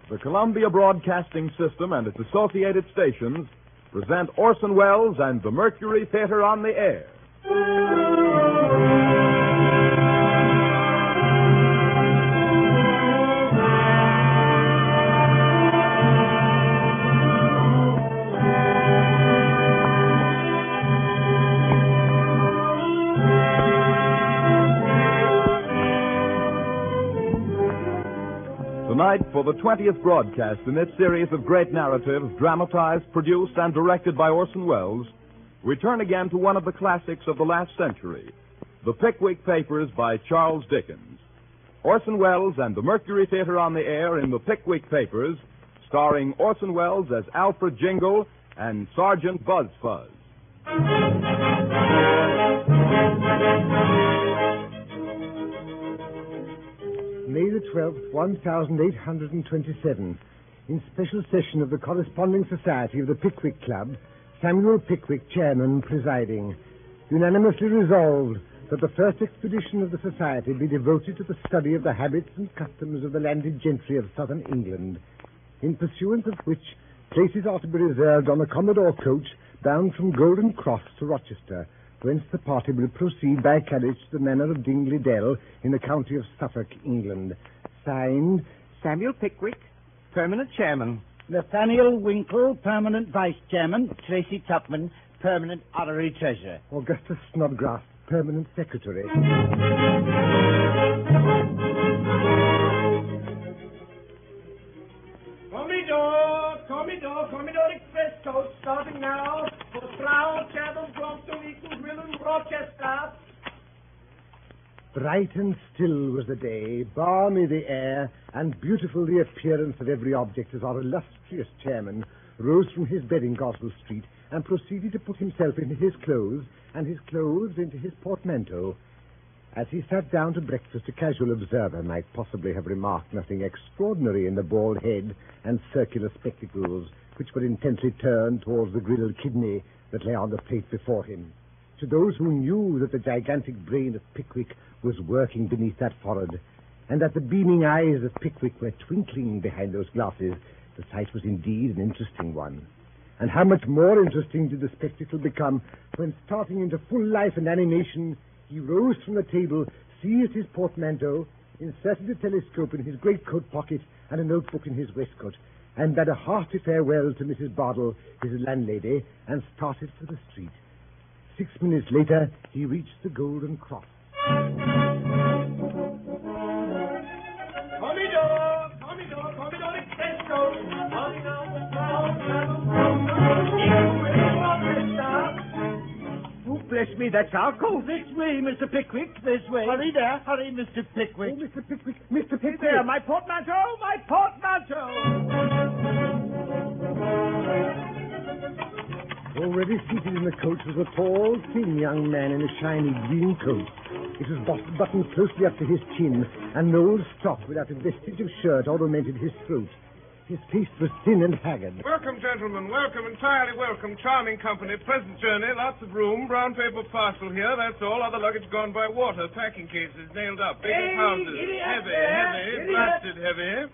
The Columbia Broadcasting System and its associated stations present Orson Welles and the Mercury Theater on the Air. Tonight, for the 20th broadcast in this series of great narratives dramatized, produced, and directed by Orson Welles, we turn again to one of the classics of the last century, The Pickwick Papers by Charles Dickens. Orson Welles and the Mercury Theater on the Air in The Pickwick Papers, starring Orson Welles as Alfred Jingle and Sergeant Buzz Fuzz. May the 12th, 1827. In special session of the Corresponding Society of the Pickwick Club, Samuel Pickwick, chairman, presiding. Unanimously resolved that the first expedition of the society be devoted to the study of the habits and customs of the landed gentry of southern England, in pursuance of which places are to be reserved on the Commodore coach bound from Golden Cross to Rochester, whence the party will proceed by carriage to the manor of Dingley Dell in the county of Suffolk, England. Signed, Samuel Pickwick, permanent chairman. Nathaniel Winkle, permanent vice chairman. Tracy Tupman, permanent honorary treasurer. Augustus Snodgrass, permanent secretary. Commodore Express coach starting now for Slough, Chatham, Brompton, Eaglesville, and Rochester. Bright and still was the day, balmy the air, and beautiful the appearance of every object as our illustrious chairman rose from his bed in Goswell Street and proceeded to put himself into his clothes and his clothes into his portmanteau. As he sat down to breakfast, a casual observer might possibly have remarked nothing extraordinary in the bald head and circular spectacles, which were intently turned towards the grilled kidney that lay on the plate before him. To those who knew that the gigantic brain of Pickwick was working beneath that forehead, and that the beaming eyes of Pickwick were twinkling behind those glasses, the sight was indeed an interesting one. And how much more interesting did the spectacle become when, starting into full life and animation, he rose from the table, seized his portmanteau, inserted a telescope in his greatcoat pocket and a notebook in his waistcoat, and bade a hearty farewell to Mrs. Bardell, his landlady, and started for the street. 6 minutes later, he reached the Golden Cross. Commodore Express coach starting now for Slough, Chatham, Brompton, Eaglesville, and Rochester. Oh, bless me, that's our coach. This way, Mr. Pickwick, this way. Hurry there, hurry, Mr. Pickwick. Oh, Mr. Pickwick, Mr. Pickwick. There, my portmanteau, my portmanteau. Already seated in the coach was a tall, thin young man in a shiny green coat. It was buttoned closely up to his chin, and no old stock without a vestige of shirt ornamented his throat. His face was thin and haggard. Welcome, gentlemen. Welcome, entirely welcome. Charming company, pleasant journey, lots of room, brown paper parcel here, that's all. Other luggage gone by water, packing cases nailed up, big houses. Heavy, blasted heavy.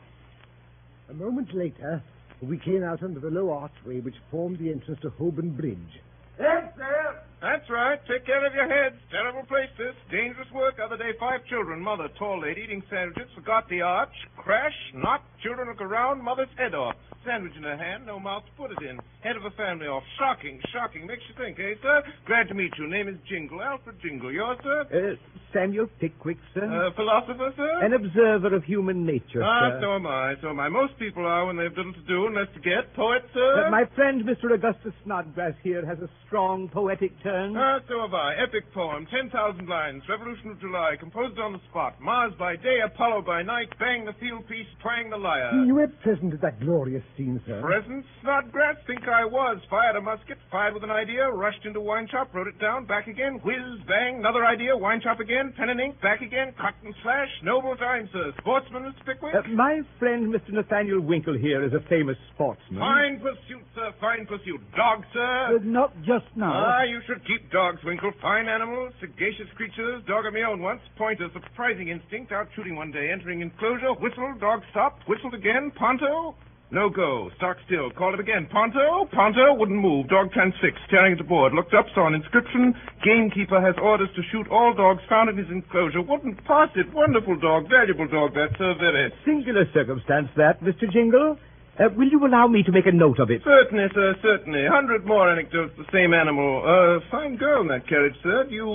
A moment later, we came out under the low archway which formed the entrance to Holborn Bridge. Yes, sir. That's right. Take care of your heads. Terrible place, this. Dangerous work. Other day, 5 children. Mother, tall lady, eating sandwiches, forgot the arch. Crash, knocked. Children look around. Mother's head off. Sandwich in her hand. No mouth to put it in. Head of a family off. Shocking. Makes you think, eh, sir? Glad to meet you. Name is Jingle. Alfred Jingle. Yours, sir? Samuel Pickwick, sir. Philosopher, sir? An observer of human nature, sir. So am I. Most people are when they've little to do and less to get. Poet, sir? My friend, Mr. Augustus Snodgrass here, has a strong poetic turn. So have I. Epic poem, 10,000 lines, Revolution of July, composed on the spot. Mars by day, Apollo by night, bang the field piece, twang the lyre. You were present at that glorious scene, sir. Present? Snodgrass? Think I was. Fired a musket, fired with an idea, rushed into wine shop, wrote it down, back again, whiz, bang, another idea, wine shop again. again, pen and ink, back again, cut and slash. Noble time, sir. Sportsman, Mr. Pickwick? My friend, Mr. Nathaniel Winkle here, is a famous sportsman. Fine pursuit, sir, fine pursuit. Dog, sir? Not just now. You should keep dogs, Winkle. Fine animals, sagacious creatures. Dog of my own once. Pointer, surprising instinct. Out shooting one day, entering enclosure. Whistle, dog stopped. Whistled again. Ponto? No go. Stock still. Call it again. Ponto? Ponto? Wouldn't move. Dog transfixed. Staring at the board. Looked up, saw an inscription. Gamekeeper has orders to shoot all dogs found in his enclosure. Wouldn't pass it. Wonderful dog. Valuable dog, that, sir. Very. Singular circumstance, that, Mr. Jingle. Will you allow me to make a note of it? Certainly, sir, certainly. 100 more anecdotes, the same animal. Fine girl in that carriage, sir. Do you,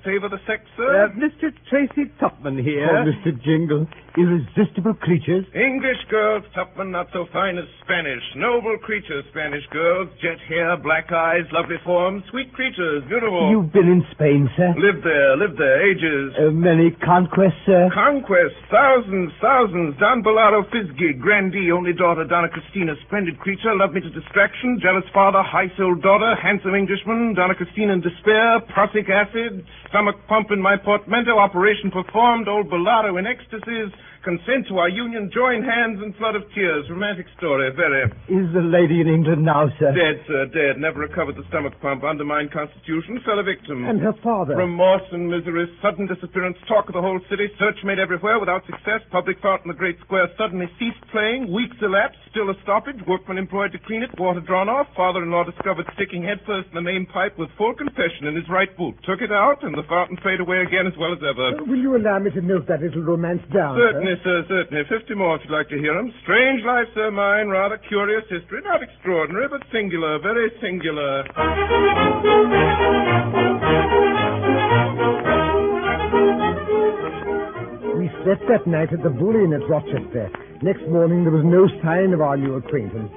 favor the sex, sir? Mr. Tracy Tupman here. Oh, Mr. Jingle. Irresistible creatures. English girls, Tupman, not so fine as Spanish. Noble creatures, Spanish girls. Jet hair, black eyes, lovely forms. Sweet creatures, beautiful. You've been in Spain, sir? Lived there, ages. Many conquests, sir? Conquest, thousands. Don Bellaro Fisgig, grandee, only daughter, Donna Christina, splendid creature, loved me to distraction, jealous father, high-souled daughter, handsome Englishman, Donna Christina in despair, prussic acid, stomach pump in my portmanteau, operation performed, old Bellaro in ecstasies, consent to our union, join hands and flood of tears. Romantic story, very. Is the lady in England now, sir? Dead, sir, dead. Never recovered the stomach pump, undermined constitution, fell a victim. And her father? Remorse and misery, sudden disappearance, talk of the whole city, search made everywhere without success, public fountain in the great square suddenly ceased playing, weeks elapsed, still a stoppage, workmen employed to clean it, water drawn off, father-in-law discovered sticking headfirst in the main pipe with full confession in his right boot, took it out, and the fountain faded away again as well as ever. Will you allow me to note that little romance down, Certainly, sir, certainly. 50 more if you'd like to hear them. Strange life, sir, mine. Rather curious history. Not extraordinary, but singular. Very singular. We slept that night at the Bull Inn at Rochester. Next morning there was no sign of our new acquaintance.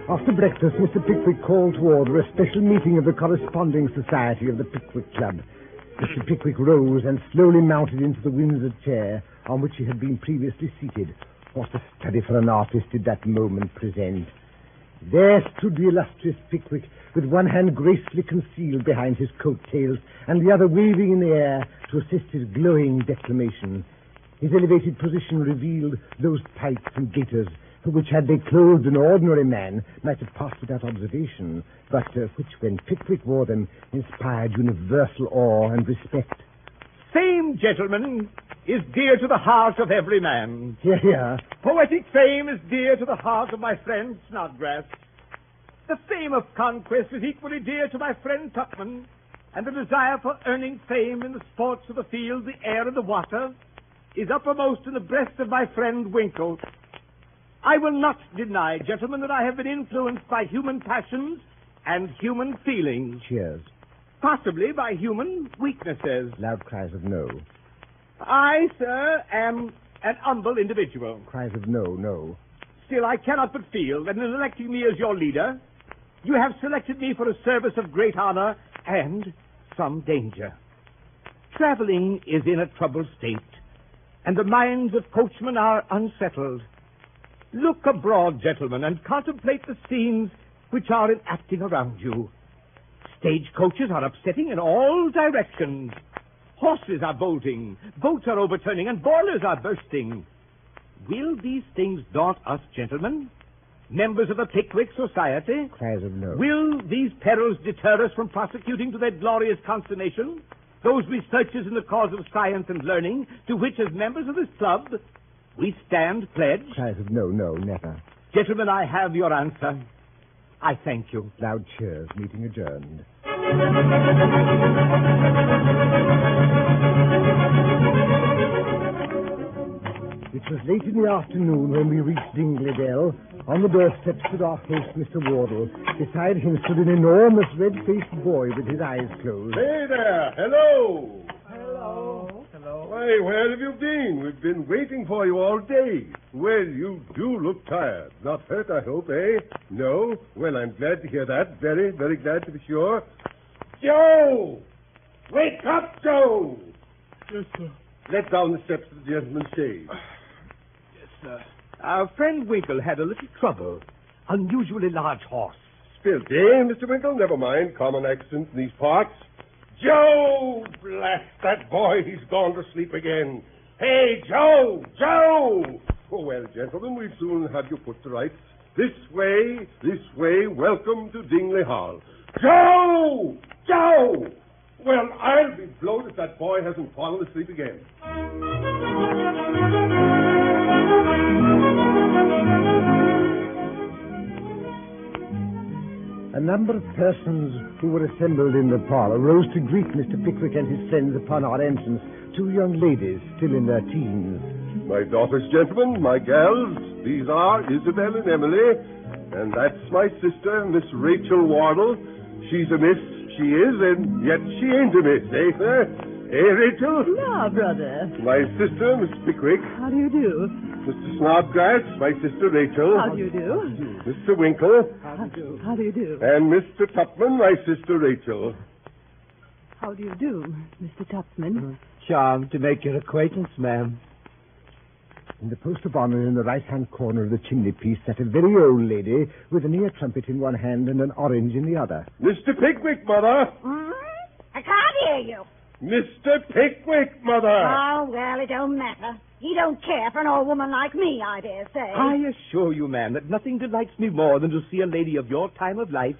After breakfast, Mr. Pickwick called to order a special meeting of the Corresponding Society of the Pickwick Club. Mr. Pickwick rose and slowly mounted into the Windsor chair on which he had been previously seated. What a study for an artist did that moment present. There stood the illustrious Pickwick, with one hand gracefully concealed behind his coat tails, and the other waving in the air to assist his glowing declamation. His elevated position revealed those tights and gaiters, which, had they clothed an ordinary man, might have passed without observation, but which, when Pickwick wore them, inspired universal awe and respect. Fame, gentlemen, is dear to the heart of every man. Hear, hear. Poetic fame is dear to the heart of my friend Snodgrass. The fame of conquest is equally dear to my friend Tupman, and the desire for earning fame in the sports of the field, the air, and the water is uppermost in the breast of my friend Winkle. I will not deny, gentlemen, that I have been influenced by human passions and human feelings. Cheers. Possibly by human weaknesses. Loud cries of no. I, sir, am an humble individual. Cries of no, no. Still, I cannot but feel that in electing me as your leader, you have selected me for a service of great honor and some danger. Traveling is in a troubled state, and the minds of coachmen are unsettled. Look abroad, gentlemen, and contemplate the scenes which are enacting around you. Stagecoaches are upsetting in all directions. Horses are bolting, boats are overturning, and boilers are bursting. Will these things daunt us, gentlemen, members of the Pickwick Society? Cries of no. Will these perils deter us from prosecuting to their glorious consummation those researches in the cause of science and learning to which, as members of this club, we stand pledged? Cries of no, no, never. Gentlemen, I have your answer. I thank you. Loud cheers. Meeting adjourned. It was late in the afternoon when we reached Dingley Dell. On the doorstep stood our host, Mr. Wardle. Beside him stood an enormous red-faced boy with his eyes closed. Hey there! Hello! Hello. Hello. Why, where have you been? We've been waiting for you all day. Well, you do look tired. Not hurt, I hope, eh? No? Well, I'm glad to hear that. Very, very glad to be sure. Joe! Wake up, Joe! Yes, sir. Let down the steps of the gentleman's shade. Yes, sir. Our friend Winkle had a little trouble. Unusually large horse. Spilt, eh, Mr. Winkle? Never mind. Common accident in these parts. Joe! Blast that boy, he's gone to sleep again. Hey, Joe! Joe! Oh, well, gentlemen, we'll soon have you put to rights. This way, welcome to Dingley Hall. Joe! Joe! Well, I'll be blowed if that boy hasn't fallen asleep again. A number of persons who were assembled in the parlor rose to greet Mr. Pickwick and his friends upon our entrance. Two young ladies, still in their teens. My daughters, gentlemen, my gals, these are Isabel and Emily, and that's my sister, Miss Rachel Wardle. She's a miss, she is, and yet she ain't a miss, eh? Eh, Rachel? No, brother. My sister, Miss Pickwick. How do you do? Mr. Snodgrass, my sister Rachel. How do you do? Mr. Winkle. How do you do? And Mr. Tupman, my sister Rachel. How do you do, Mr. Tupman? Charmed to make your acquaintance, ma'am. In the post of honor in the right-hand corner of the chimney-piece sat a very old lady with an ear trumpet in one hand and an orange in the other. Mr. Pickwick, Mother. I can't hear you. Mr. Pickwick, Mother. Oh, well, it don't matter. He don't care for an old woman like me, I dare say. I assure you, ma'am, that nothing delights me more than to see a lady of your time of life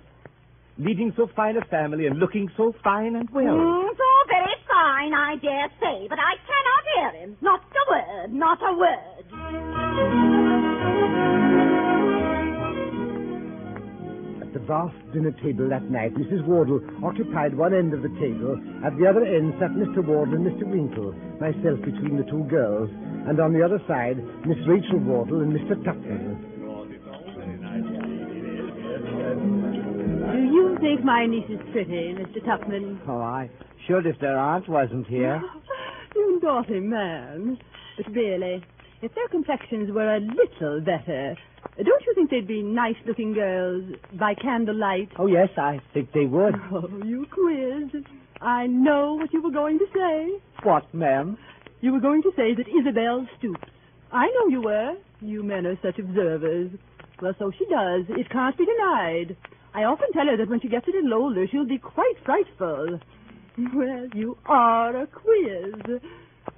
leading so fine a family and looking so fine and well. It's all very fine, I dare say, but I cannot hear him. Not a word, not a word. At the vast dinner table that night, Mrs. Wardle occupied one end of the table. At the other end sat Mr. Wardle and Mr. Winkle, myself between the two girls, and on the other side, Miss Rachel Wardle and Mr. Tupman. Do you think my niece is pretty, Mr. Tupman? Oh, I should if their aunt wasn't here. You naughty man. But really, if their complexions were a little better, don't you think they'd be nice-looking girls by candlelight? Oh, yes, I think they would. Oh, you quiz. I know what you were going to say. What, ma'am? You were going to say that Isabel stoops. I know you were. You men are such observers. Well, so she does. It can't be denied. I often tell her that when she gets a little older, she'll be quite frightful. Well, you are a quiz.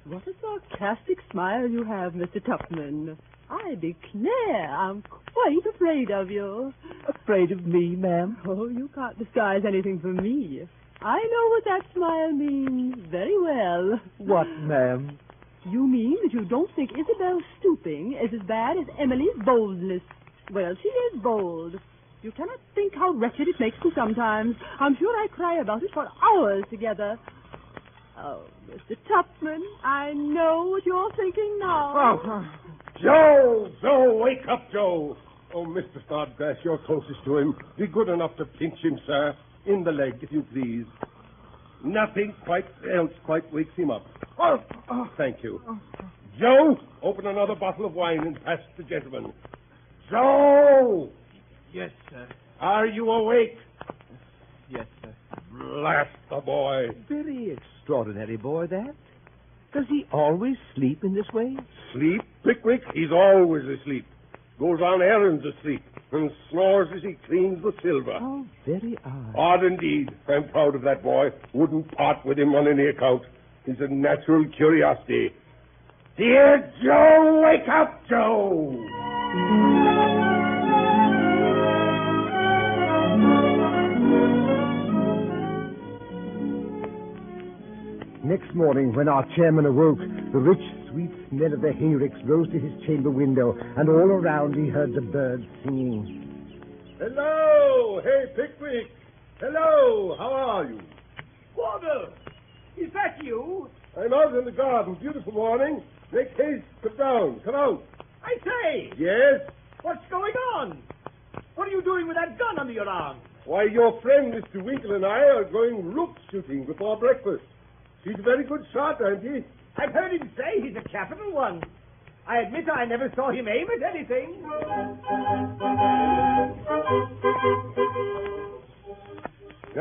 What a sarcastic smile you have, Mr. Tupman. I declare I'm quite afraid of you. Afraid of me, ma'am? Oh, you can't disguise anything from me. I know what that smile means very well. What, ma'am? You mean that you don't think Isabel's stooping is as bad as Emily's boldness. Well, she is bold. You cannot think how wretched it makes me sometimes. I'm sure I cry about it for hours together. Oh, Mr. Tupman, I know what you're thinking now. Oh, Joe, wake up, Joe. Oh, Mr. Snodgrass, you're closest to him. Be good enough to pinch him, sir. In the leg, if you please. Nothing else quite wakes him up. Oh, thank you. Joe, open another bottle of wine and pass it to the gentleman. Joe! Yes, sir. Are you awake? Yes, sir. Blast the boy. Very extraordinary boy, that. Does he always sleep in this way? Sleep? Pickwick, he's always asleep. Goes on errands asleep and snores as he cleans the silver. Oh, very odd. Odd indeed. I'm proud of that boy. Wouldn't part with him on any account. He's a natural curiosity. Dear Joe, wake up, Joe! Next morning, when our chairman awoke, the rich, sweet smell of the hayricks rose to his chamber window, and all around he heard the birds singing. Hello! Hey, Pickwick! Hello! How are you? Wardle! Is that you? I'm out in the garden. Beautiful morning. Make haste. Come down. Come out. I say! Yes? What's going on? What are you doing with that gun under your arm? Why, your friend Mr. Winkle and I are going rook shooting before breakfast. He's a very good shot, ain't he? I've heard him say he's a capital one. I admit I never saw him aim at anything.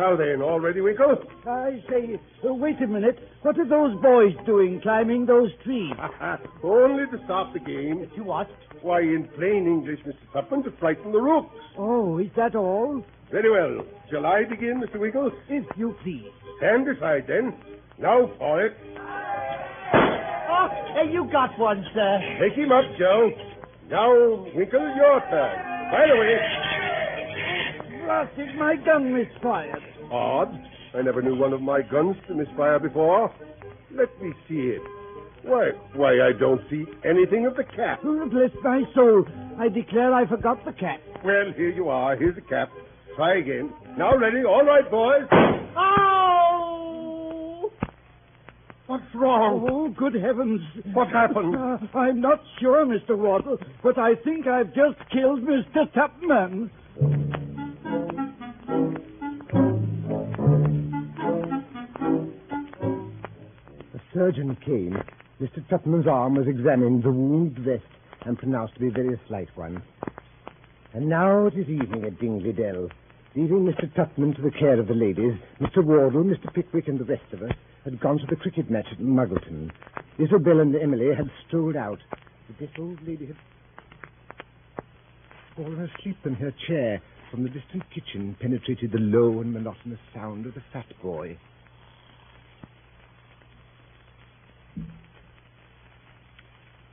Now then, all ready, Winkle? I say, wait a minute. What are those boys doing climbing those trees? Only to stop the game. To what? Why, in plain English, Mr. Tupman, to frighten the rooks. Oh, is that all? Very well. Shall I begin, Mr. Winkle? If you please. Stand aside, then. Now for it. Oh, hey, you got one, sir. Take him up, Joe. Now, Winkle, your turn. By the way... Blasted, my gun misfired. Odd. I never knew one of my guns to misfire before. Let me see it. Why, I don't see anything of the cap. Oh, bless my soul. I declare I forgot the cap. Well, here you are. Here's the cap. Try again. Now ready. All right, boys. Oh! What's wrong? Oh, good heavens. What happened? I'm not sure, Mr. Wardle, but I think I've just killed Mr. Tupman. The surgeon came. Mr. Tupman's arm was examined, the wound dressed, and pronounced to be a very slight one. And now it is evening at Dingley Dell. Leaving Mr. Tupman to the care of the ladies, Mr. Wardle, Mr. Pickwick, and the rest of us had gone to the cricket match at Muggleton. Isabel and Emily had strolled out. The deaf old lady had fallen asleep in her chair. From the distant kitchen penetrated the low and monotonous sound of the fat boy.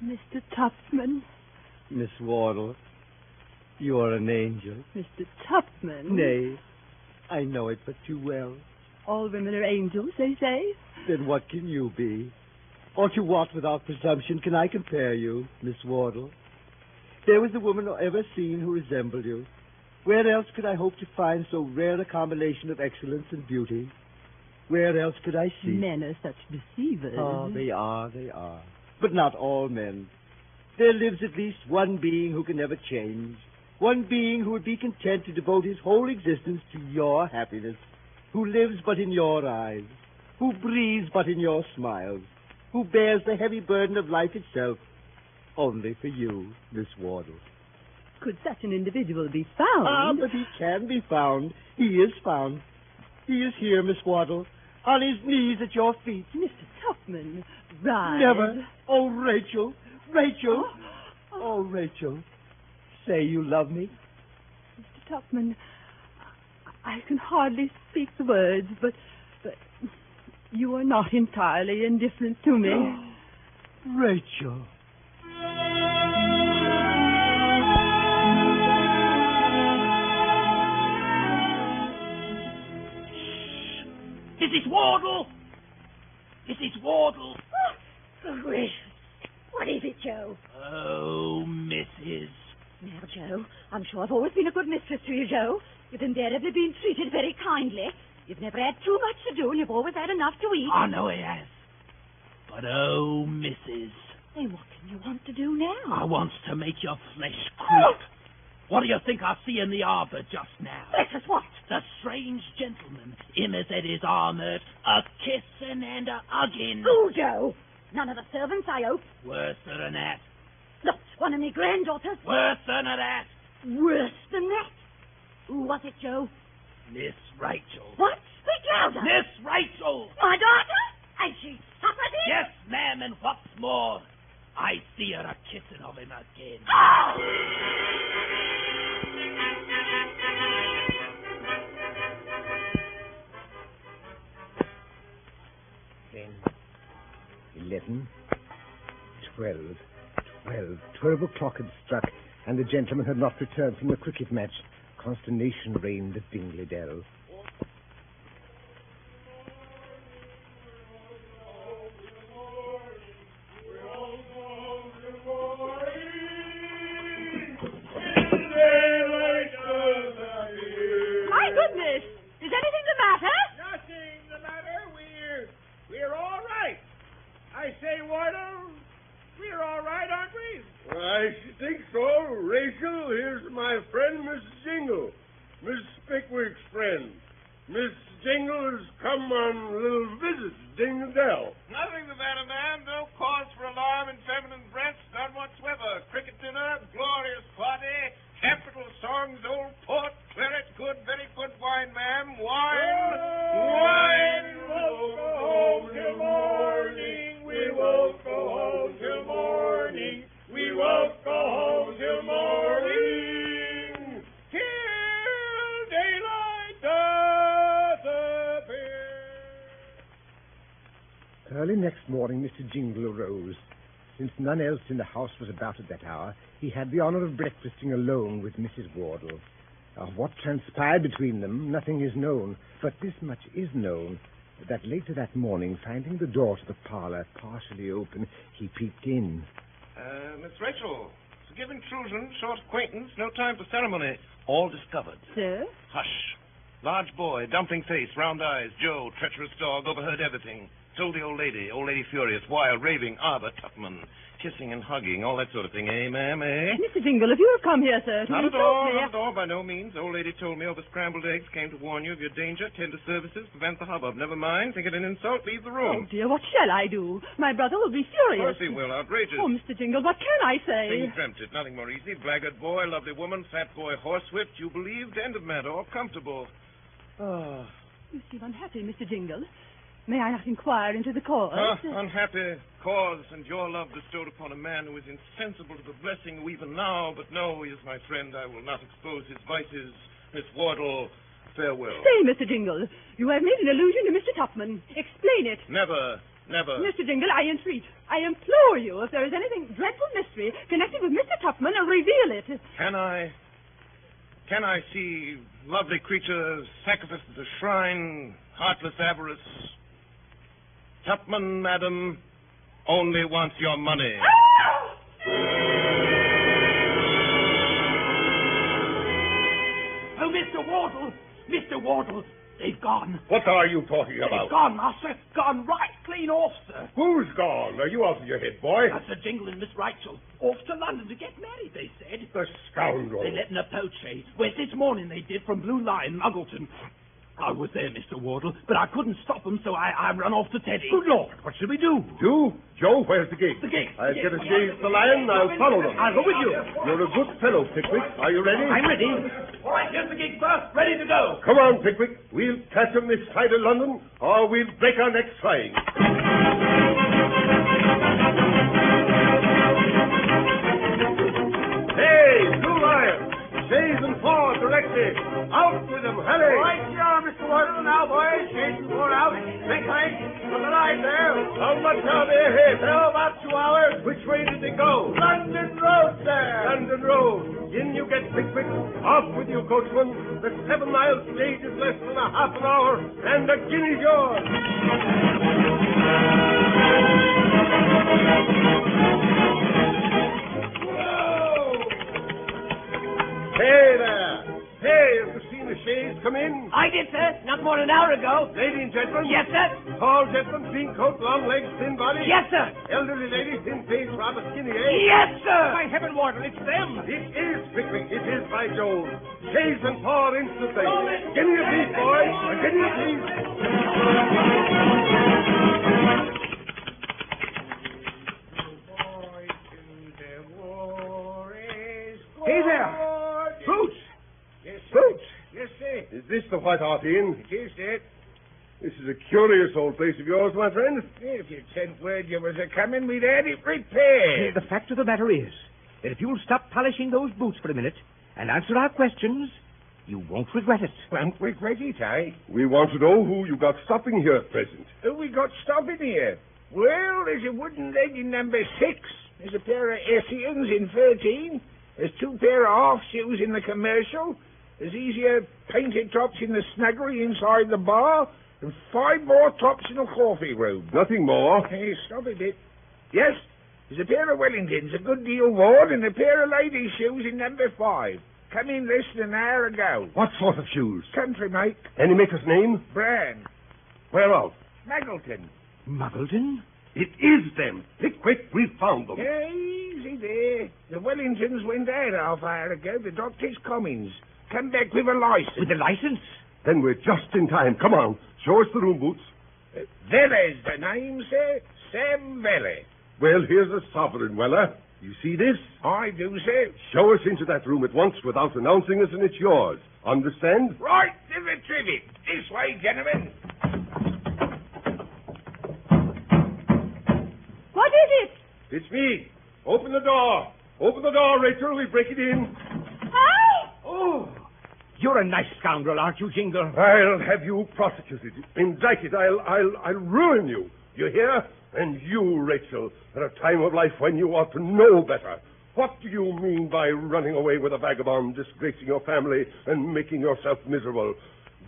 Mr. Tupman. Miss Wardle, you are an angel. Mr. Tupman. Nay, I know it but too well. All women are angels, they say. Then what can you be? Or to what, without presumption, can I compare you, Miss Wardle? There was a woman ever seen who resembled you. Where else could I hope to find so rare a combination of excellence and beauty? Where else could I see? Men are such deceivers. Oh, they are. But not all men. There lives at least one being who can never change. One being who would be content to devote his whole existence to your happiness. Who lives but in your eyes. Who breathes but in your smiles. Who bears the heavy burden of life itself. Only for you, Miss Wardle. Could such an individual be found? Ah, but he can be found. He is found. He is here, Miss Wardle, on his knees at your feet. Mr. Tupman, rise. Never. Oh, Rachel. Rachel. Oh, Rachel. Say you love me. Mr. Tupman, I can hardly speak the words, but you are not entirely indifferent to me. Rachel. Mrs. Wardle! Mrs. Wardle! Oh, gracious. What is it, Joe? Oh, Mrs. Now, Joe, I'm sure I've always been a good mistress to you, Joe. You've invariably been treated very kindly. You've never had too much to do, and you've always had enough to eat. I know he has. But, oh, Mrs. Then what can you want to do now? I wants to make your flesh creep. What do you think I see in the arbor just now? Bless us, what? The strange gentleman, him as had his armor, a-kissing and a-hugging. Oh, Joe. None of the servants, I hope. Worse than that. Not one of me granddaughters. Worse than that. Worse than that. Who was it, Joe? Miss Rachel. What? Speak louder. Miss Rachel. My daughter? And she suffered it? Yes, ma'am, and what's more, I see her a-kissing of him again. Oh! 11, 12. 12 o'clock had struck, and the gentleman had not returned from the cricket match. Consternation reigned at Dingley Dell. My goodness! Is anything the matter? Nothing the matter. We're all right. I say, Wardle, we're all right, aren't we? I should think so. Rachel, here's my friend, Miss Jingle. Miss Pickwick's friend. Miss Jingle has come on a little visit to Dingley Dell. Nothing the matter, ma'am. No cause for alarm in feminine breasts, none whatsoever. Cricket dinner, glorious party, capital songs, old port, claret, good, very good wine, ma'am. Wine. Early next morning, Mr. Jingle arose. Since none else in the house was about at that hour, he had the honor of breakfasting alone with Mrs. Wardle. Of what transpired between them, nothing is known, but this much is known, that later that morning, finding the door to the parlor partially open, he peeped in. Miss Rachel, forgive intrusion, short acquaintance, no time for ceremony. All discovered. Sir? Hush. Large boy, dumpling face, round eyes, Joe, treacherous dog, overheard everything. Told the old lady furious, wild, raving, Arbor, Tupman, kissing and hugging, all that sort of thing, eh, ma'am, eh? Mr. Jingle, if you have come here, sir, to Not at insult all, me... not at all, by no means. Old lady told me over scrambled eggs, came to warn you of your danger, tender services, prevent the hubbub. Never mind, think it an insult, leave the Oh, room. dear, what shall I do? My brother will be Of furious. course he will, outrageous. Oh, Mr. Jingle, what can I say? Things dreamt it, nothing more easy. Blackguard boy, lovely woman, fat boy, horsewhipped, you believed, end of matter, all comfortable. Oh. You seem unhappy, Mr. Jingle. May I not inquire into the cause? Unhappy cause and your love bestowed upon a man who is insensible to the blessing who even now, but no, he is my friend. I will not expose his vices. Miss Wardle, farewell. Stay, Mr. Jingle. You have made an allusion to Mr. Tupman. Explain it. Never. Mr. Jingle, I entreat, I implore you, if there is anything dreadful mystery connected with Mr. Tupman, reveal it. Can I see lovely creatures sacrificed at the shrine, heartless avarice? Tupman, madam, only wants your money. Oh, Mr. Wardle, they've gone. What are you talking about? They've gone, master. Gone right clean off, sir. Who's gone? Are you out of your head, boy? That's Sir Jingle and Miss Rachel. Off to London to get married, they said. The scoundrel. They let in a poach, eh? West this morning they did from Blue Lion, Muggleton. I was there, Mr. Wardle, but I couldn't stop them, so I run off to Teddy. Good Lord, What should we do? You? Joe, where's the gig? The gig. I'll get a chaise to the lion, I'll follow them. I'll go with you. You're a good fellow, Pickwick. Are you ready? I'm ready. All right, here's the gig, sir. Ready to go. Come on, Pickwick. We'll catch 'em this side of London, or we'll break our necks trying. Hey, Blue Lion! Chaise and four directly. Out with them, hurry! Right you are, Mr. Wardle. Now, boys, chase and four out. Make tight. Put the line there. How much are they ahead? Oh, about 2 hours. Which way did they go? London Road, sir. London Road. In you get, Pickwick. Off with you, coachman. The 7-mile stage is less than a half an hour, and the guinea's yours. Hey there. Hey, have you seen the chaise come in? I did, sir. Not more than an hour ago. Lady and gentleman? Yes, sir. Tall gentleman, clean coat, long legs, thin body? Yes, sir. Elderly lady, thin face, rather skinny, eh? Yes, sir. By heaven, Wardle, it's them. It is, Pickwick. It is, by Jove. Chaise and four instantly. Give me a piece, boy. Give me a piece. Hey there. Boots. Boots. Yes, sir. Is this the White Hart Inn? It is, sir. This is a curious old place of yours, my friend. If you'd sent word you was a-coming, we'd had it repaired. The fact of the matter is that if you'll stop polishing those boots for a minute and answer our questions, you won't regret it. Won't regret it, eh? We want to know who you got stopping here at present. Who we got stopping here? Well, there's a wooden leg in number 6. There's a pair of Essians in 13. There's 2 pair of half shoes in the commercial. There's easier painted tops in the snuggery inside the bar. And 5 more tops in the coffee room. Nothing more. Hey, stop a bit. Yes, there's a pair of Wellingtons, a good deal worn, and a pair of ladies' shoes in number 5. Come in less than an hour ago. What sort of shoes? Country make. Any maker's name? Brand. Whereof? Muggleton. Muggleton? It is them. Pickwick, we've found them. Yeah, easy there. The Wellingtons went out half hour ago. The doctor's comings. Come back with a license. With the license? Then we're just in time. Come on. Show us the room, Boots. Weller's the name, sir. Sam Weller. Well, here's a sovereign, Weller. You see this? I do, sir. Show us into that room at once without announcing us, and it's yours. Understand? Right to the trivet. This way, gentlemen. What is it? It's me. Open the door. Open the door, Rachel. We break it in. Ah! Oh, you're a nice scoundrel, aren't you, Jingle? I'll have you prosecuted, indicted. I'll ruin you. You hear? And you, Rachel, at a time of life when you ought to know better. What do you mean by running away with a vagabond, disgracing your family, and making yourself miserable?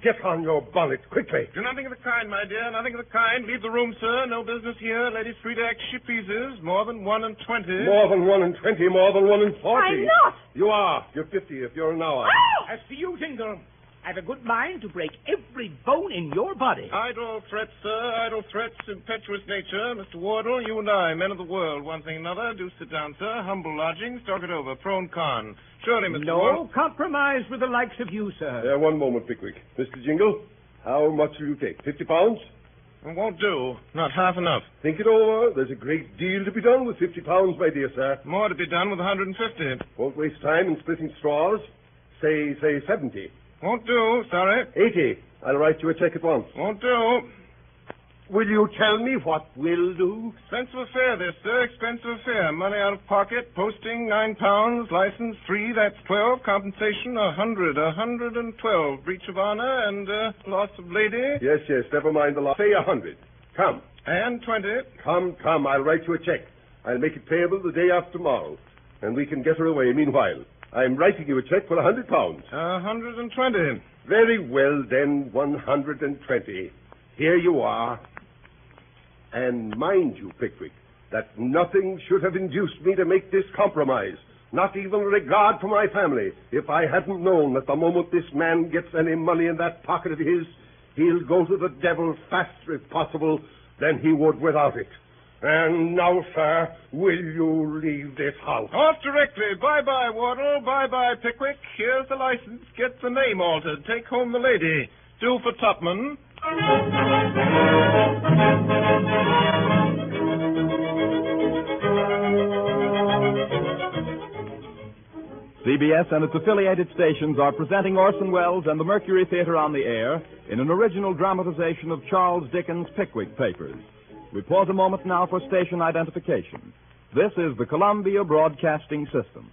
Get on your bonnet, quickly. Do nothing of the kind, my dear, nothing of the kind. Leave the room, sir. No business here. Ladies free to act she pleases. More than 1 in 20. More than 1 in 20, more than 1 in 40. I'm not. You are. You're 50 if you're an hour. Oh! As for you, Jingle, I've a good mind to break every bone in your body. Idle threats, sir, idle threats, impetuous nature. Mr. Wardle, you and I, men of the world, one thing another. Do sit down, sir. Humble lodgings, talk it over. Pro and con. Surely, Mr. No Wardle. compromise with the likes of you, sir. One moment, Pickwick. Mr. Jingle, how much will you take? 50 pounds? It won't do. Not half enough. Think it over. There's a great deal to be done with 50 pounds, my dear sir. More to be done with 150. Won't waste time in splitting straws. Say 70. Won't do, sorry. 80. I'll write you a check at once. Won't do. Will you tell me what will do? Expensive affair, this, sir. Expensive affair. Money out of pocket, posting £9, license 3, that's 12, compensation 100, 112, breach of honor and loss of lady. Yes, never mind the loss. Say 100. Come. And 20. Come, I'll write you a check. I'll make it payable the day after tomorrow, and we can get her away meanwhile. I'm writing you a check for £100. 120. Very well, then, 120. Here you are. And mind you, Pickwick, that nothing should have induced me to make this compromise, not even regard for my family, if I hadn't known that the moment this man gets any money in that pocket of his, he'll go to the devil faster, if possible, than he would without it. And now, sir, will you leave this house? Off directly. Bye-bye, Wardle. Bye-bye, Pickwick. Here's the license. Get the name altered. Take home the lady. Do for Topman. CBS and its affiliated stations are presenting Orson Welles and the Mercury Theater on the air in an original dramatization of Charles Dickens' Pickwick Papers. We pause a moment now for station identification. This is the Columbia Broadcasting System.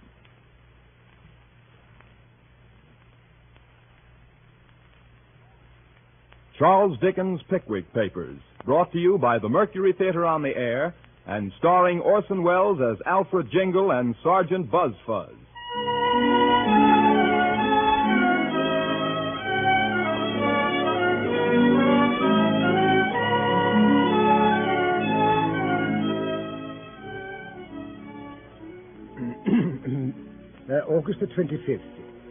Charles Dickens' Pickwick Papers, brought to you by the Mercury Theater on the air and starring Orson Welles as Alfred Jingle and Sergeant Buzz Fuzz. August the 25th,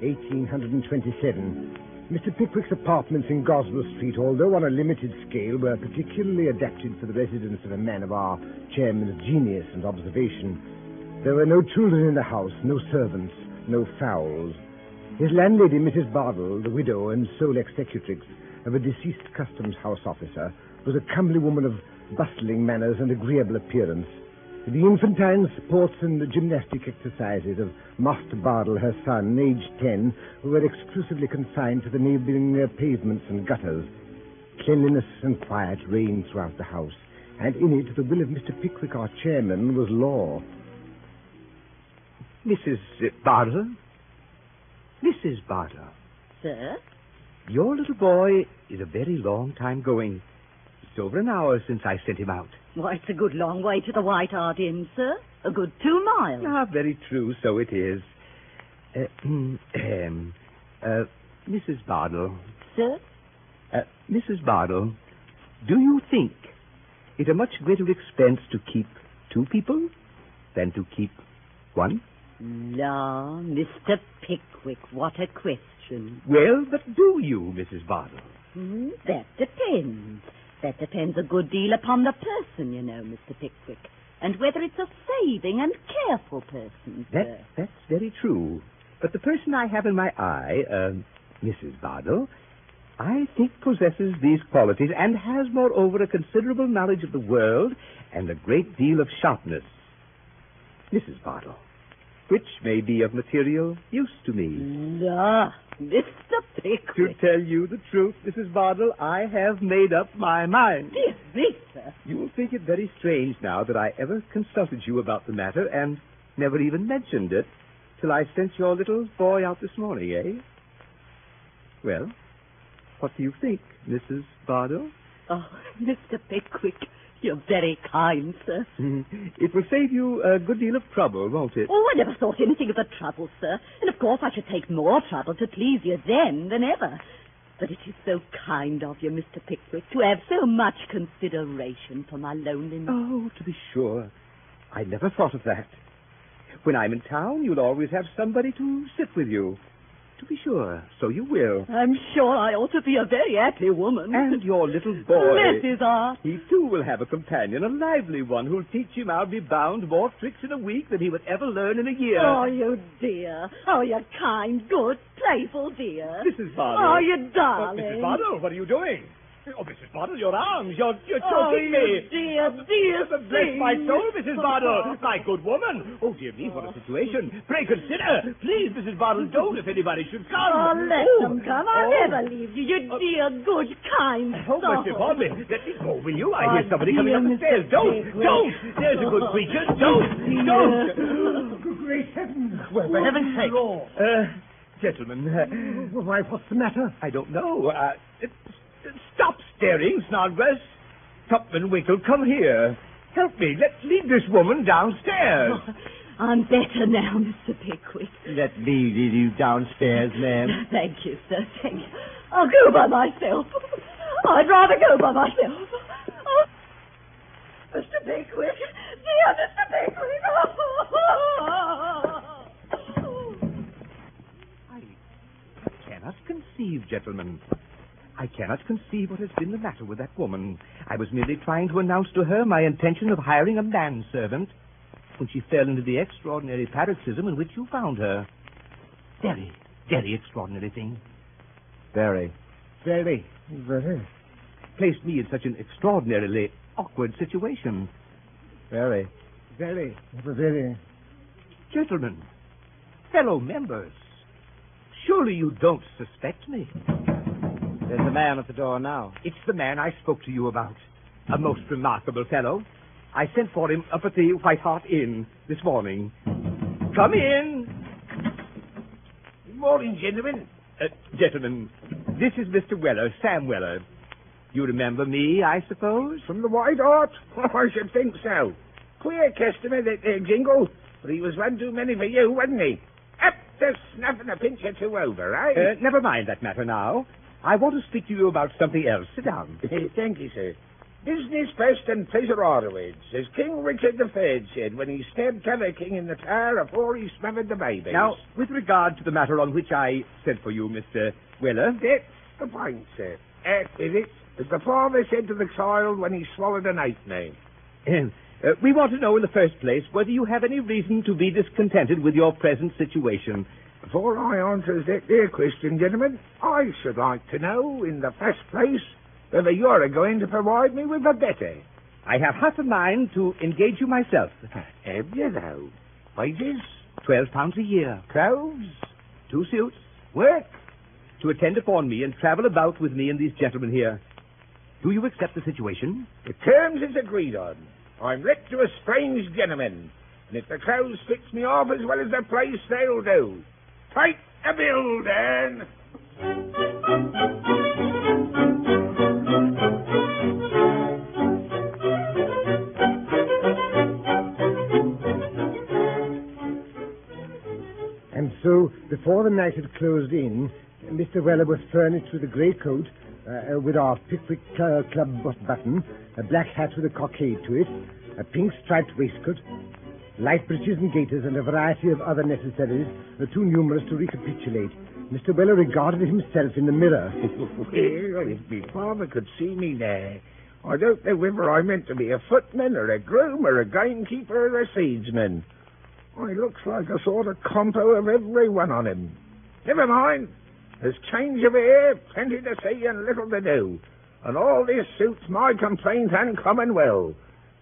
1827. Mr. Pickwick's apartments in Goswell Street, although on a limited scale, were particularly adapted for the residence of a man of our chairman's genius and observation. There were no children in the house, no servants, no fowls. His landlady, Mrs. Bardell, the widow and sole executrix of a deceased customs house officer, was a comely woman of bustling manners and agreeable appearance. The infantine sports and gymnastic exercises of Master Bardell, her son, aged 10, were exclusively confined to the neighboring pavements and gutters. Cleanliness and quiet reigned throughout the house, and in it the will of Mr. Pickwick, our chairman, was law. Mrs. Bardell? Mrs. Bardell. Sir? Your little boy is a very long time going. It's over an hour since I sent him out. Why, it's a good long way to the White Hart Inn, sir. A good 2 miles. Ah, very true, so it is. Mrs. Bardell. Sir? Mrs. Bardell, do you think it a much greater expense to keep 2 people than to keep 1? La, Mr. Pickwick, what a question. Well, but do you, Mrs. Bardell? That depends. That depends a good deal upon the person, you know, Mr. Pickwick, and whether it's a saving and careful person, sir. That's very true. But the person I have in my eye, Mrs. Bardell, I think possesses these qualities and has, moreover, a considerable knowledge of the world and a great deal of sharpness. Mrs. Bardell, which may be of material use to me. La, Mr. Pickwick. To tell you the truth, Mrs. Bardell, I have made up my mind. Dear me, sir. You will think it very strange now that I ever consulted you about the matter and never even mentioned it till I sent your little boy out this morning, eh? Well, what do you think, Mrs. Bardell? Oh, Mr. Pickwick, You're very kind, sir. It will save you a good deal of trouble, won't it? Oh, I never thought anything of the trouble, sir. And of course I should take more trouble to please you then than ever. But it is so kind of you, Mr. Pickwick, to have so much consideration for my loneliness. Oh, to be sure. I never thought of that. When I'm in town, you'll always have somebody to sit with you. To be sure, so you will. I'm sure I ought to be a very happy woman. And your little boy. Bless his heart. He, too, will have a companion, a lively one, who'll teach him how to be bound more tricks in a week than he would ever learn in a year. Oh, you dear. Oh, you kind, good, playful dear. Mrs. Bardell. Oh, you darling. Mrs. Bardell, what are you doing? Oh, Mrs. Bardell, your arms. You're Oh, choking you me. dear, Bless my soul, Mrs. Bardell. My good woman. Oh, dear me, what a situation. Pray consider. Please, Mrs. Bardell, don't if anybody should come. Oh, let them come. I'll never leave you. You dear, good, kind Oh, soul. mercy upon me. Let me go, will you? I Oh, hear somebody coming up the dear stairs. Mr. Don't. Pickwick. There's a good creature. Don't. Great heavens! Well, for heaven's sake. Gentlemen. Why, what's the matter? I don't know. Stop staring, Snodgrass. Tupman Winkle, come here. Help me. Let's lead this woman downstairs. I'm better now, Mr. Pickwick. Let me lead you downstairs, ma'am. Thank you, sir. Thank you. I'll go by myself. I'd rather go by myself. Oh, Mr. Pickwick. Dear Mr. Pickwick. I cannot conceive, gentlemen. I cannot conceive what has been the matter with that woman. I was merely trying to announce to her my intention of hiring a manservant when she fell into the extraordinary paroxysm in which you found her. Very, very extraordinary thing. Very. Very. Placed me in such an extraordinarily awkward situation. Very. Very. Gentlemen, fellow members, surely you don't suspect me. There's a man at the door now. It's the man I spoke to you about. A most remarkable fellow. I sent for him up at the White Hart Inn this morning. Come in. Good morning, gentlemen. Gentlemen, this is Mr. Weller, Sam Weller. You remember me, I suppose? From the White Hart? I should think so. Queer customer, that there Jingle. But he was one too many for you, wasn't he? Up to snuffing a pinch or two over, eh? Never mind that matter now. I want to speak to you about something else. Sit down. Thank you, sir. Business first and pleasure afterwards, as King Richard III said when he stabbed t'other king in the tower afore he smothered the babies. Now, with regard to the matter on which I sent for you, Mr. Weller... That's the point, sir. That is it. As the father said to the child when he swallowed an ape name. We want to know in the first place whether you have any reason to be discontented with your present situation. Before I answers that there question, gentlemen, I should like to know, in the first place, whether you're going to provide me with a better. I have half a mind to engage you myself. Have you, though? Wages? £12 a year. Clothes? 2 suits. Work? To attend upon me and travel about with me and these gentlemen here. Do you accept the situation? The terms is agreed on. I'm let to a strange gentleman, and if the clothes fits me off as well as the place, they'll do. Take the bill, Dan. And so, before the night had closed in, Mr. Weller was furnished with a grey coat with our Pickwick Club button, a black hat with a cockade to it, a pink striped waistcoat, light breeches and gaiters, and a variety of other necessaries, too numerous to recapitulate. Mr. Weller regarded himself in the mirror. Well, if me father could see me there, I don't know whether I meant to be a footman or a groom or a gamekeeper or a seedsman. I looks like a sort of compo of every one on him. Never mind. There's change of air, plenty to see and little to do. And all this suits my complaint uncommon well.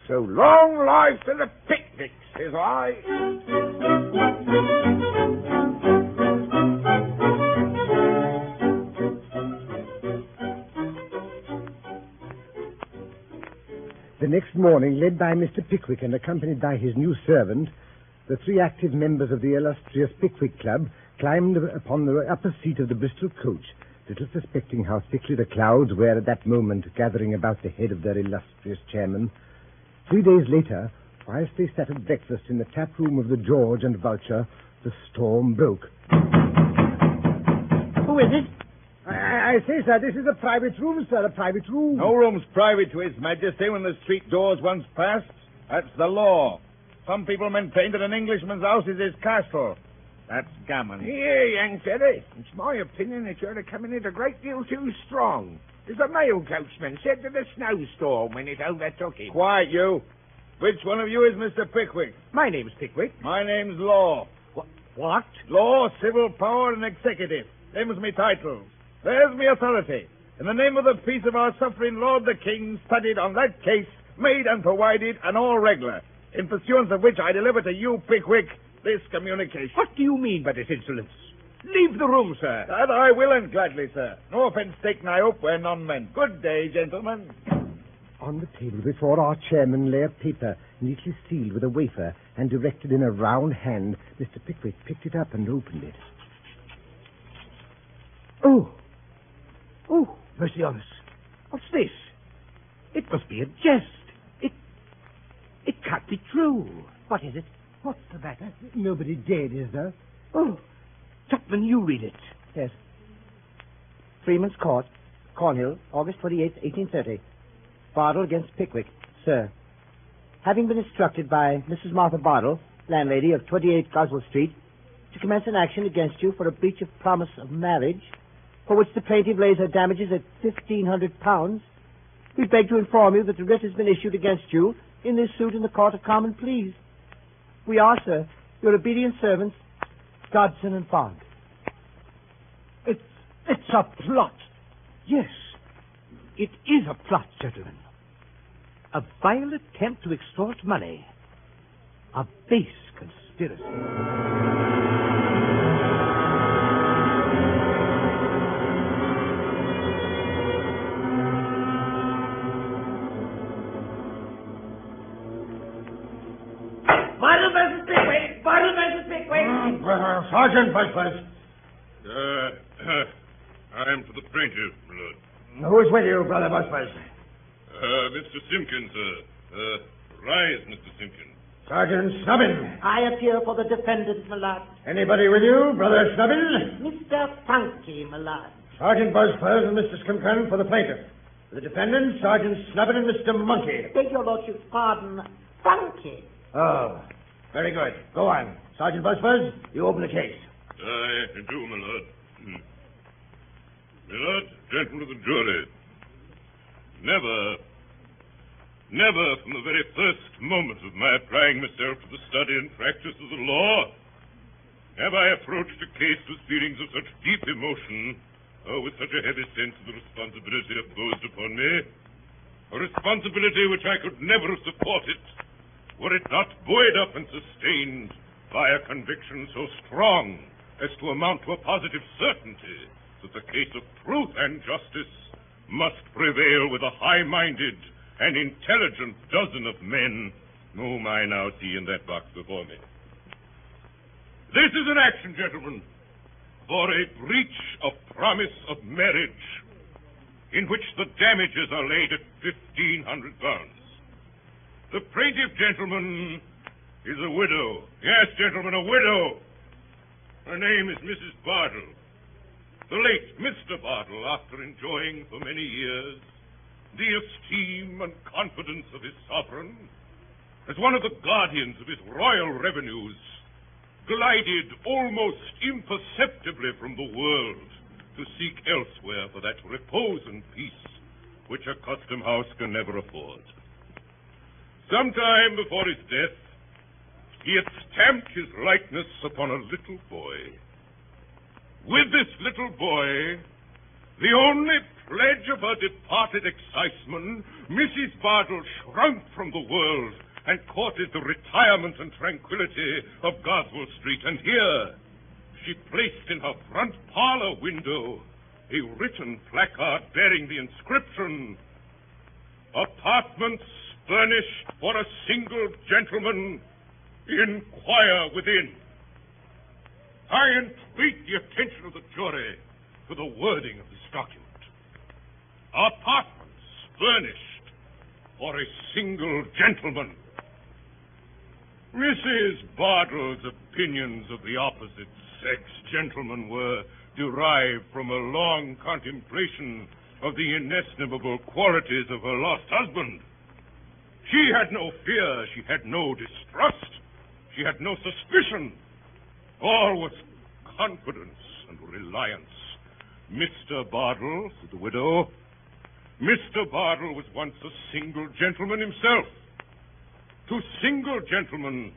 So long life to the Pickwicks, says I. The next morning, led by Mr. Pickwick and accompanied by his new servant, the 3 active members of the illustrious Pickwick Club climbed upon the upper seat of the Bristol coach, little suspecting how thickly the clouds were at that moment gathering about the head of their illustrious chairman, 3 days later, whilst they sat at breakfast in the tap room of the George and Vulture, the storm broke. Who is it? I say, sir, this is a private room, sir, a private room. No room's private to His Majesty when the street door's once passed. That's the law. Some people maintain that an Englishman's house is his castle. That's gammon. Here, young fella. It's my opinion that you're coming in a great deal too strong. As the mail coachman said to the snowstorm when it overtook him. Quiet, you. Which one of you is Mr. Pickwick? My name's Pickwick. My name's Law. What? Law, civil power, and executive. Them's me titles. There's me authority. In the name of the peace of our suffering Lord the King, studied on that case, made and provided, and all regular. In pursuance of which I deliver to you, Pickwick, this communication. What do you mean by this insolence? Leave the room, sir. That I will, and gladly, sir. No offence taken, I hope, where none meant. Good day, gentlemen. On the table before our chairman lay a paper, neatly sealed with a wafer, and directed in a round hand. Mr. Pickwick picked it up and opened it. Oh, mercy on us. What's this? It must be a jest. It can't be true. What is it? What's the matter? Nobody dead, is there? Oh, Tupman, you read it. Yes. Freeman's Court, Cornhill, August 28, 1830. Bardell against Pickwick. Sir, having been instructed by Mrs. Martha Bardell, landlady of 28 Goswell Street, to commence an action against you for a breach of promise of marriage, for which the plaintiff lays her damages at £1,500, we beg to inform you that the writ has been issued against you in this suit in the Court of Common Pleas. We are, sir, your obedient servants, Dodson and Fogg. It's a plot. Yes, it is a plot, gentlemen. A vile attempt to extort money. A base conspiracy. Sergeant Busford. I'm for the plaintiff, Blood. Who is with you, Brother Busford? Mr. Simpkins, rise, Mr. Simpkins. Sergeant Snubbin. I appear for the defendant, my lord. Anybody with you, Brother Snubbin? Mr. Funky, my lord. Sergeant Busford and Mr. Skimpern for the plaintiff. For the defendant, Sergeant Snubbin and Mr. Monkey. Beg your lordship's pardon, Funky. Oh, very good. Go on. Sergeant Busford, you open the case. I do, my lord. My lord, gentlemen of the jury, never from the very first moment of my applying myself to the study and practice of the law have I approached a case with feelings of such deep emotion or with such a heavy sense of the responsibility imposed upon me, a responsibility which I could never have supported were it not buoyed up and sustained by a conviction so strong as to amount to a positive certainty that the case of truth and justice must prevail with a high-minded and intelligent dozen of men whom I now see in that box before me. This is an action, gentlemen, for a breach of promise of marriage in which the damages are laid at £1,500. The plaintiff, gentlemen, is a widow. Yes, gentlemen, a widow. Her name is Mrs. Bardell. The late Mr. Bardell, after enjoying for many years the esteem and confidence of his sovereign, as one of the guardians of his royal revenues, glided almost imperceptibly from the world to seek elsewhere for that repose and peace which a custom house can never afford. Some time before his death, he had stamped his likeness upon a little boy. With this little boy, the only pledge of her departed exciseman, Mrs. Bardell shrunk from the world and courted the retirement and tranquility of Goswell Street. And here she placed in her front parlor window a written placard bearing the inscription, "Apartments furnished for a single gentleman. Inquire within." I entreat the attention of the jury to the wording of this document. Apartments furnished or a single gentleman. Mrs. Bardell's opinions of the opposite sex, gentlemen, were derived from a long contemplation of the inestimable qualities of her lost husband. She had no fear, she had no distrust, she had no suspicion. All was confidence and reliance. Mr. Bardell, said the widow, Mr. Bardell was once a single gentleman himself. To single gentlemen,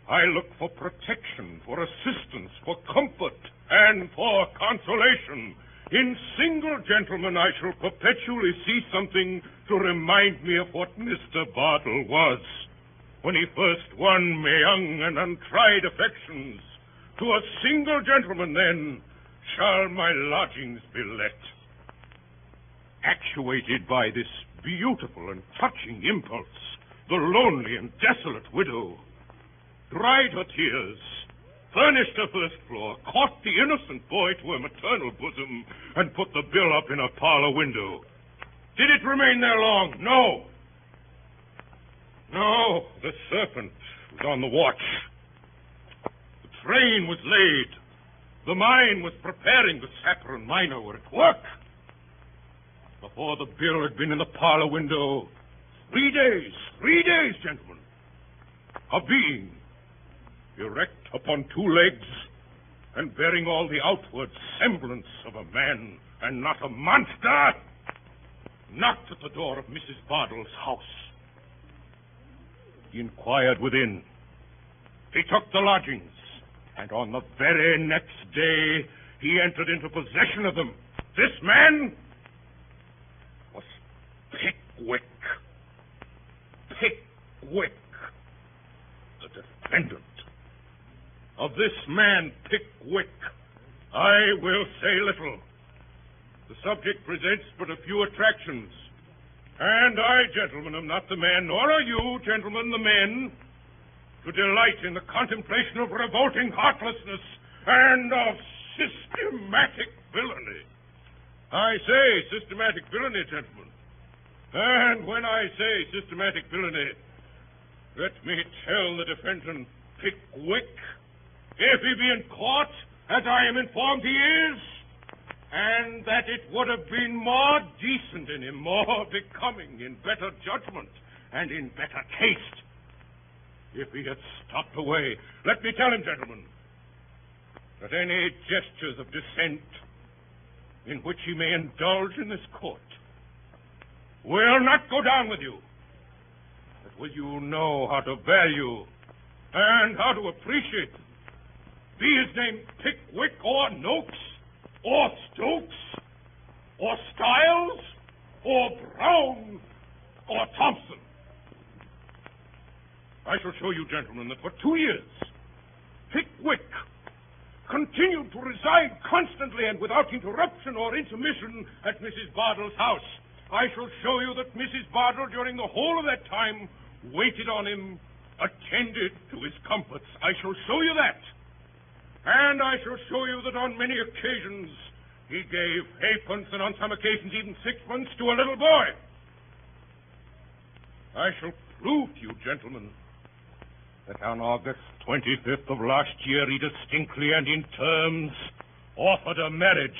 I look for protection, for assistance, for comfort, and for consolation. In single gentlemen, I shall perpetually see something to remind me of what Mr. Bardell was when he first won my young and untried affections. To a single gentleman, then, shall my lodgings be let. Actuated by this beautiful and touching impulse, the lonely and desolate widow dried her tears, furnished her first floor, caught the innocent boy to her maternal bosom, and put the bill up in her parlor window. Did it remain there long? No. No, the serpent was on the watch. The train was laid. The mine was preparing. The sapper and miner were at work. Before the bill had been in the parlor window, 3 days, gentlemen. A being, erect upon 2 legs, and bearing all the outward semblance of a man, and not a monster, knocked at the door of Mrs. Bardell's house. He inquired within. He took the lodgings, and on the very next day, he entered into possession of them. This man was Pickwick. Pickwick, the defendant. Of this man, Pickwick, I will say little. The subject presents but a few attractions. And I, gentlemen, am not the man, nor are you, gentlemen, the men, to delight in the contemplation of revolting heartlessness and of systematic villainy. I say systematic villainy, gentlemen. And when I say systematic villainy, let me tell the defendant, Pickwick, if he be in court, as I am informed he is, and that it would have been more decent in him, more becoming, in better judgment, and in better taste, if he had stopped away. Let me tell him, gentlemen, that any gestures of dissent in which he may indulge in this court will not go down with you. But will you know how to value and how to appreciate, be his name Pickwick or Noakes or Stokes or Stiles or Brown or Thompson. I shall show you, gentlemen, that for 2 years, Pickwick continued to reside constantly and without interruption or intermission at Mrs. Bardell's house. I shall show you that Mrs. Bardell, during the whole of that time, waited on him, attended to his comforts. I shall show you that. And I shall show you that on many occasions he gave halfpence and on some occasions even sixpence to a little boy. I shall prove to you, gentlemen, that on August 25th of last year he distinctly and in terms offered a marriage.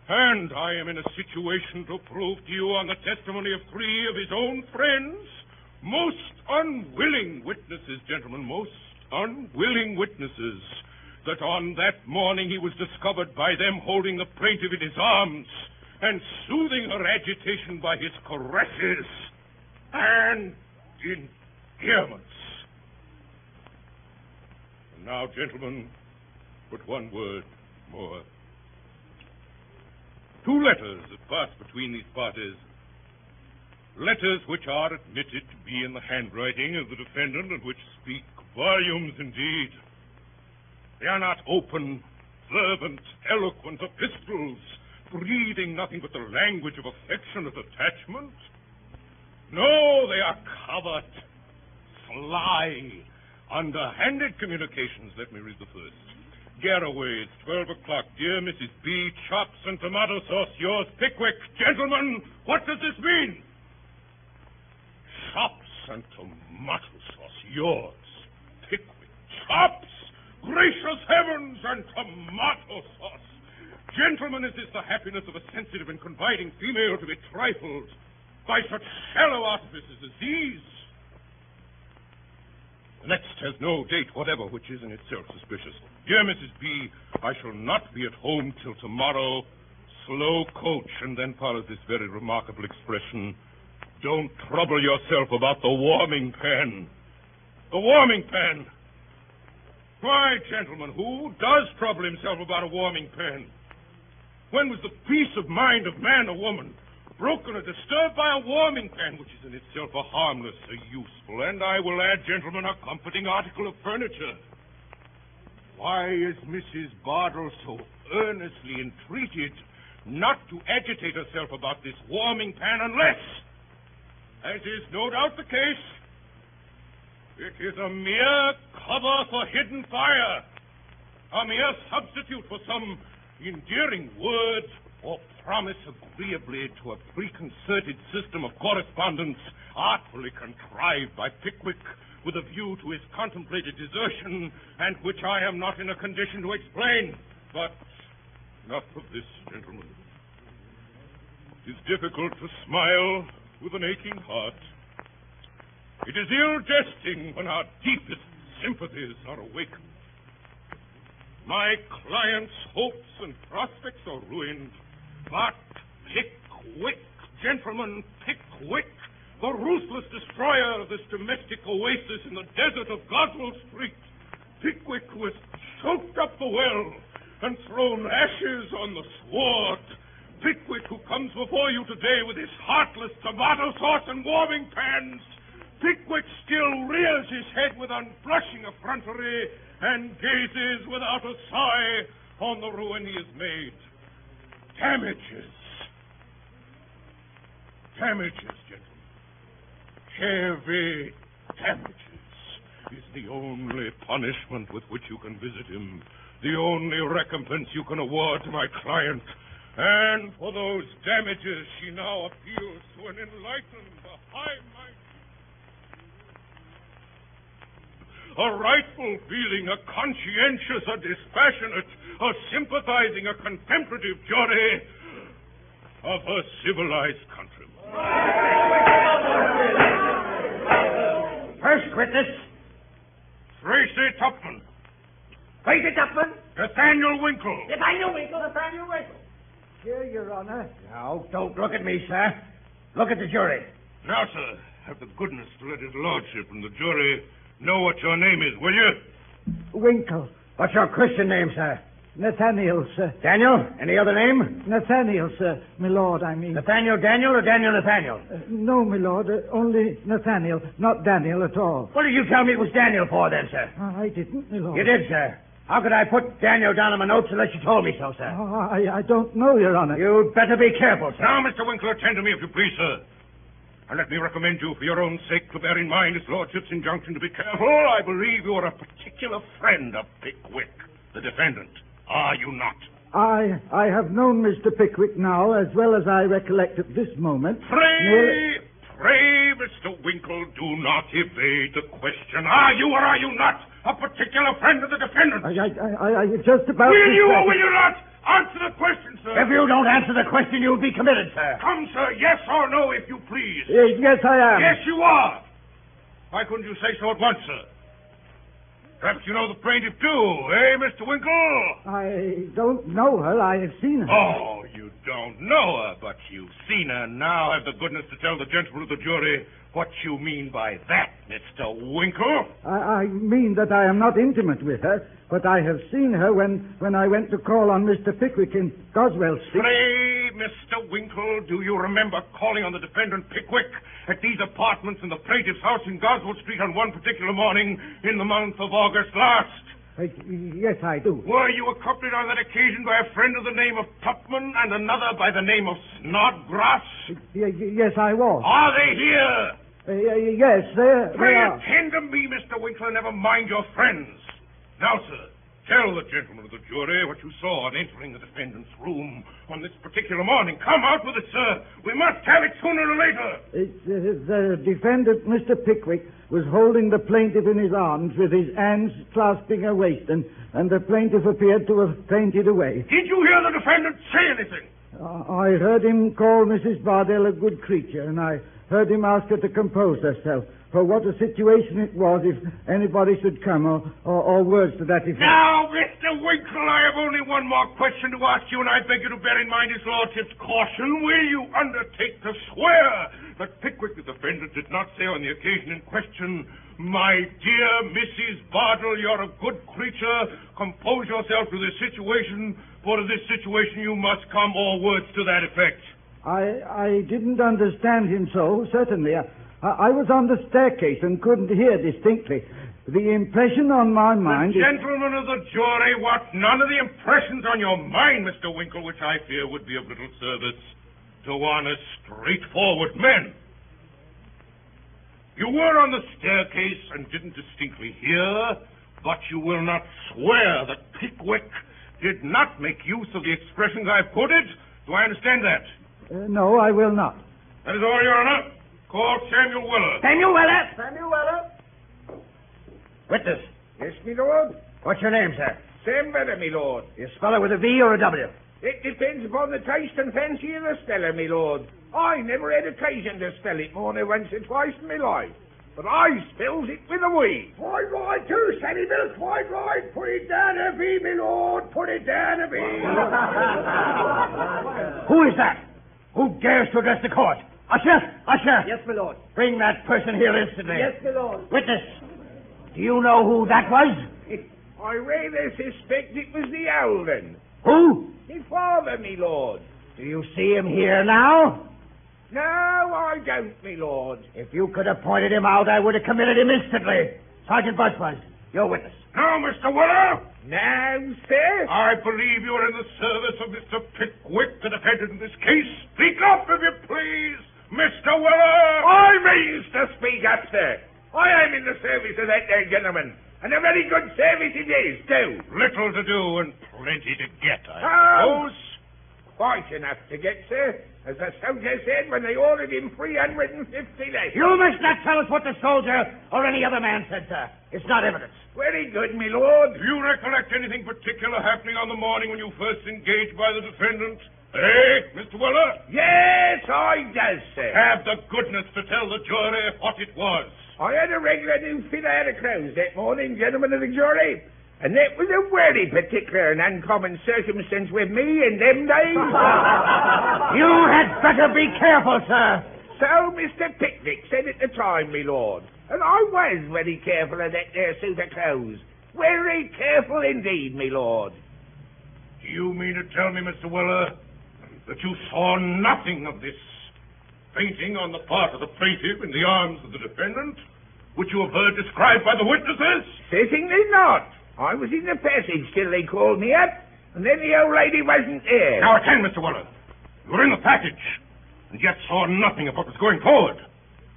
And I am in a situation to prove to you on the testimony of 3 of his own friends, most unwilling witnesses, gentlemen, most unwilling witnesses, that on that morning he was discovered by them holding the plaintiff in his arms and soothing her agitation by his caresses and endearments. And now, gentlemen, but one word more. 2 letters have passed between these parties. Letters which are admitted to be in the handwriting of the defendant and which speak volumes indeed. They are not open, fervent, eloquent epistles, breathing nothing but the language of affectionate attachment. No, they are covert, sly, underhanded communications. Let me read the first. Garraway, it's 12 o'clock. Dear Mrs. B, chops and tomato sauce, yours, Pickwick. Gentlemen, what does this mean? chops and tomato sauce. Yours, Pickwick. Chops! Gracious heavens and tomato sauce! Gentlemen, is this the happiness of a sensitive and confiding female to be trifled by such shallow artifices as these? The next has no date whatever, which is in itself suspicious. Dear Mrs. B., I shall not be at home till tomorrow. Slow coach, and then follows this very remarkable expression. Don't trouble yourself about the warming pan. The warming pan! Why, gentlemen, who does trouble himself about a warming pan? When was the peace of mind of man or woman broken or disturbed by a warming pan, which is in itself a harmless, a useful, and I will add, gentlemen, a comforting article of furniture? Why is Mrs. Bardell so earnestly entreated not to agitate herself about this warming pan unless, as is no doubt the case, it is a mere cover for hidden fire, a mere substitute for some endearing word or promise agreeably to a preconcerted system of correspondence artfully contrived by Pickwick with a view to his contemplated desertion, and which I am not in a condition to explain. But enough of this, gentlemen. It is difficult to smile with an aching heart. It is ill jesting when our deepest sympathies are awakened. My client's hopes and prospects are ruined, but Pickwick, gentlemen, Pickwick, the ruthless destroyer of this domestic oasis in the desert of Goswell Street, Pickwick, who has choked up the well and thrown ashes on the sward, Pickwick, who comes before you today with his heartless tomato sauce and warming pans, Pickwick still rears his head with unblushing effrontery and gazes without a sigh on the ruin he has made. Damages. Damages, gentlemen. Heavy damages is the only punishment with which you can visit him, the only recompense you can award to my client. And for those damages, she now appeals to an enlightened, a high-minded, a rightful feeling, a conscientious, a dispassionate, a sympathizing, a contemplative jury of her civilized countrymen. First witness, Tracy Tupman. Tracy Tupman. Nathaniel Winkle. Nathaniel Winkle. Nathaniel Winkle. Here, Your Honor. Now, don't look at me, sir. Look at the jury. Now, sir, have the goodness to let his lordship and the jury know what your name is, will you? Winkle. What's your Christian name, sir? Nathaniel, sir. Daniel? Any other name? Nathaniel, sir. My lord, I mean. Nathaniel Daniel or Daniel Nathaniel? No, my lord. Only Nathaniel. Not Daniel at all. What did you tell me it was Daniel for, then, sir? I didn't, my lord. You did, sir. How could I put Daniel down in my notes unless you told me so, sir? I don't know, Your Honor. You'd better be careful, sir. Now, Mr. Winkle, attend to me if you please, sir. And let me recommend you, for your own sake, to bear in mind his lordship's injunction to be careful. I believe you are a particular friend of Pickwick, the defendant. Are you not? I have known Mr. Pickwick now as well as I recollect at this moment. Pray, Mr. Winkle, do not evade the question. Are you or are you not a particular friend of the defendant? I just about... Will you or will you not answer the question, sir? If you don't answer the question, you'll be committed, sir. Come, sir, yes or no, if you please. Yes, I am. Yes, you are. Why couldn't you say so at once, sir? Perhaps you know the plaintiff, too, eh, Mr. Winkle? I don't know her. I have seen her. Oh, you don't know her, but you've seen her. Now have the goodness to tell the gentlemen of the jury what you mean by that, Mr. Winkle. I mean that I am not intimate with her, but I have seen her when I went to call on Mr. Pickwick in Goswell Street. Pray, Mr. Winkle, do you remember calling on the defendant Pickwick at these apartments in the plaintiff's house in Goswell Street on one particular morning in the month of August last? Yes, I do. Were you accompanied on that occasion by a friend of the name of Tupman and another by the name of Snodgrass? Yes, I was. Are they here? Yes, they Pray are. attend to me, Mr. Winkler, never mind your friends. Now, sir, Tell the gentlemen of the jury what you saw on entering the defendant's room on this particular morning. Come, out with it, sir. We must have it sooner or later. The defendant, Mr. Pickwick, was holding the plaintiff in his arms with his hands clasping her waist, and the plaintiff appeared to have fainted away. Did you hear the defendant say anything? I heard him call Mrs. Bardell a good creature, and I heard him ask her to compose herself. For what a situation it was if anybody should come, or words to that effect. Now, Mr. Winkle, I have only one more question to ask you, and I beg you to bear in mind his lordship's caution. Will you undertake to swear that Pickwick, the defendant, did not say on the occasion in question, "My dear Mrs. Bardell, you're a good creature. Compose yourself to this situation, for to this situation you must come," or words to that effect? I didn't understand him so, certainly. I was on the staircase and couldn't hear distinctly. The impression on my mind... The gentlemen of the jury want none of the impressions on your mind, Mr. Winkle, which I fear would be of little service to honest, straightforward men. You were on the staircase and didn't distinctly hear, but you will not swear that Pickwick did not make use of the expressions I've quoted? Do I understand that? No, I will not. That is all, Your Honor. Call Samuel Weller. Samuel Weller! Samuel Weller? Witness. Yes, me lord? What's your name, sir? Sam Weller, me lord. You spell it with a V or a W? It depends upon the taste and fancy of the speller, me lord. I never had occasion to spell it more than once or twice in my life. But I spells it with a V. Quite right too, Sammy Bill, quite right. Put it down a V, me lord. Put it down a V. Who is that? Who dares to address the court? Usher! Usher! Yes, my lord. Bring that person here instantly. Yes, my lord. Witness, do you know who that was? I rather suspect it was the Alden. Who? Me father, me lord. Do you see him here now? No, I don't, me lord. If you could have pointed him out, I would have committed him instantly. Sergeant Buzfuzz, your witness. Now, Mr. Weller. Now, sir? I believe you are in the service of Mr. Pickwick, the defendant in this case. Speak up, if you please, Mr. Weller. I means to speak up, sir. I am in the service of that there gentleman. And a very good service it is, too. Little to do and plenty to get, I suppose. Quite enough to get, sir. As the soldier said when they ordered him 350 less. You must not tell us what the soldier or any other man said, sir. It's not evidence. Very good, me lord. Do you recollect anything particular happening on the morning when you first engaged by the defendant? Eh, Mr. Weller? Yes, I does, sir. Have the goodness to tell the jury what it was. I had a regular new fit out of clothes that morning, gentlemen of the jury. And that was a very particular and uncommon circumstance with me in them days. You had better be careful, sir. So Mr. Pickwick said at the time, me lord. And I was very careful of that there suit of clothes. Very careful indeed, me lord. Do you mean to tell me, Mr. Weller, that you saw nothing of this fainting on the part of the plaintiff in the arms of the defendant, which you have heard described by the witnesses? Certainly not. I was in the passage till they called me up, and then the old lady wasn't there. Now attend, Mr. Weller. You were in the passage, and yet saw nothing of what was going forward.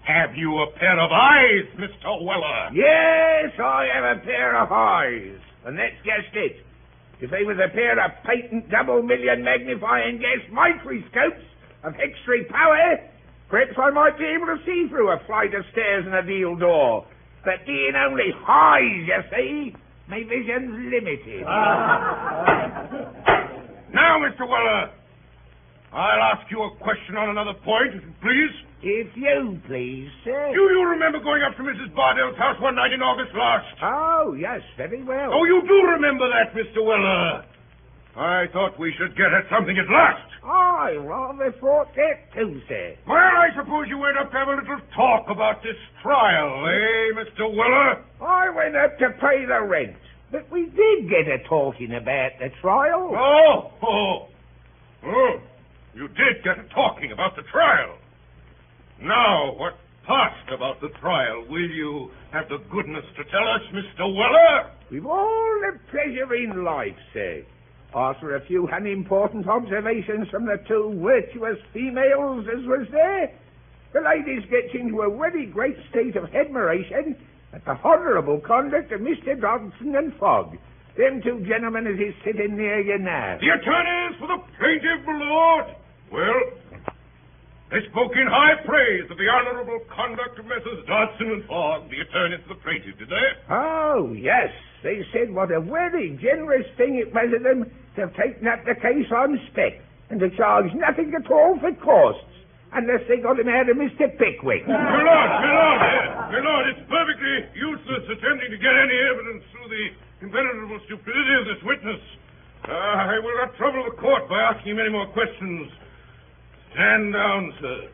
Have you a pair of eyes, Mr. Weller? Yes, I have a pair of eyes, and that's just it. If they was a pair of patent double-million magnifying gas microscopes of extra power, perhaps I might be able to see through a flight of stairs and a deal door. But being only eyes, you see, my vision's limited. Now, Mr. Weller, I'll ask you a question on another point, if you please. If you please, sir. Do you remember going up to Mrs. Bardell's house one night in August last? Oh, yes, very well. Oh, you do remember that, Mr. Weller. I thought we should get at something at last. I rather thought that too, sir. Well, I suppose you went up to have a little talk about this trial, eh, Mr. Weller? I went up to pay the rent, but we did get a talking about the trial. Oh, you did get a talking about the trial. Now, what passed about the trial? Will you have the goodness to tell us, Mr. Weller? With all the pleasure in life, sir. After a few unimportant observations from the two virtuous females as was there, the ladies gets into a very great state of admiration at the honourable conduct of Mr. Dodson and Fogg, Them two gentlemen as is sitting near you now. The attorneys for the plaintiff, my lord. Well, they spoke in high praise of the honorable conduct of Messrs. Dodson and Fogg, the attorneys for the plaintiff, did they? Oh, yes. They said what a very generous thing it was of them to have taken up the case on spec and to charge nothing at all for costs unless they got him out of Mr. Pickwick. My lord, it's perfectly useless attempting to get any evidence through the impenetrable stupidity of this witness. I will not trouble the court by asking him any more questions. Stand down, sir.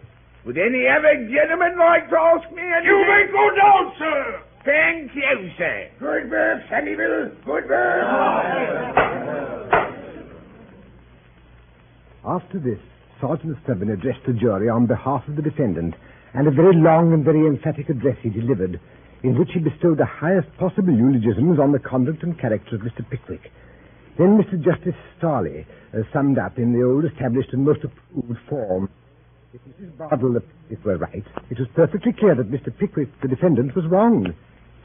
Would any other gentleman like to ask me anything? You may go down, sir. Thank you, sir. Good work, Samuel. Good work. After this, Sergeant Stubbin addressed the jury on behalf of the defendant, and a very long and very emphatic address he delivered, in which he bestowed the highest possible eulogisms on the conduct and character of Mr. Pickwick. Then Mr. Justice Starley summed up in the old established and most approved form. If Mrs. Bardell, it were right, it was perfectly clear that Mr. Pickwick, the defendant, was wrong.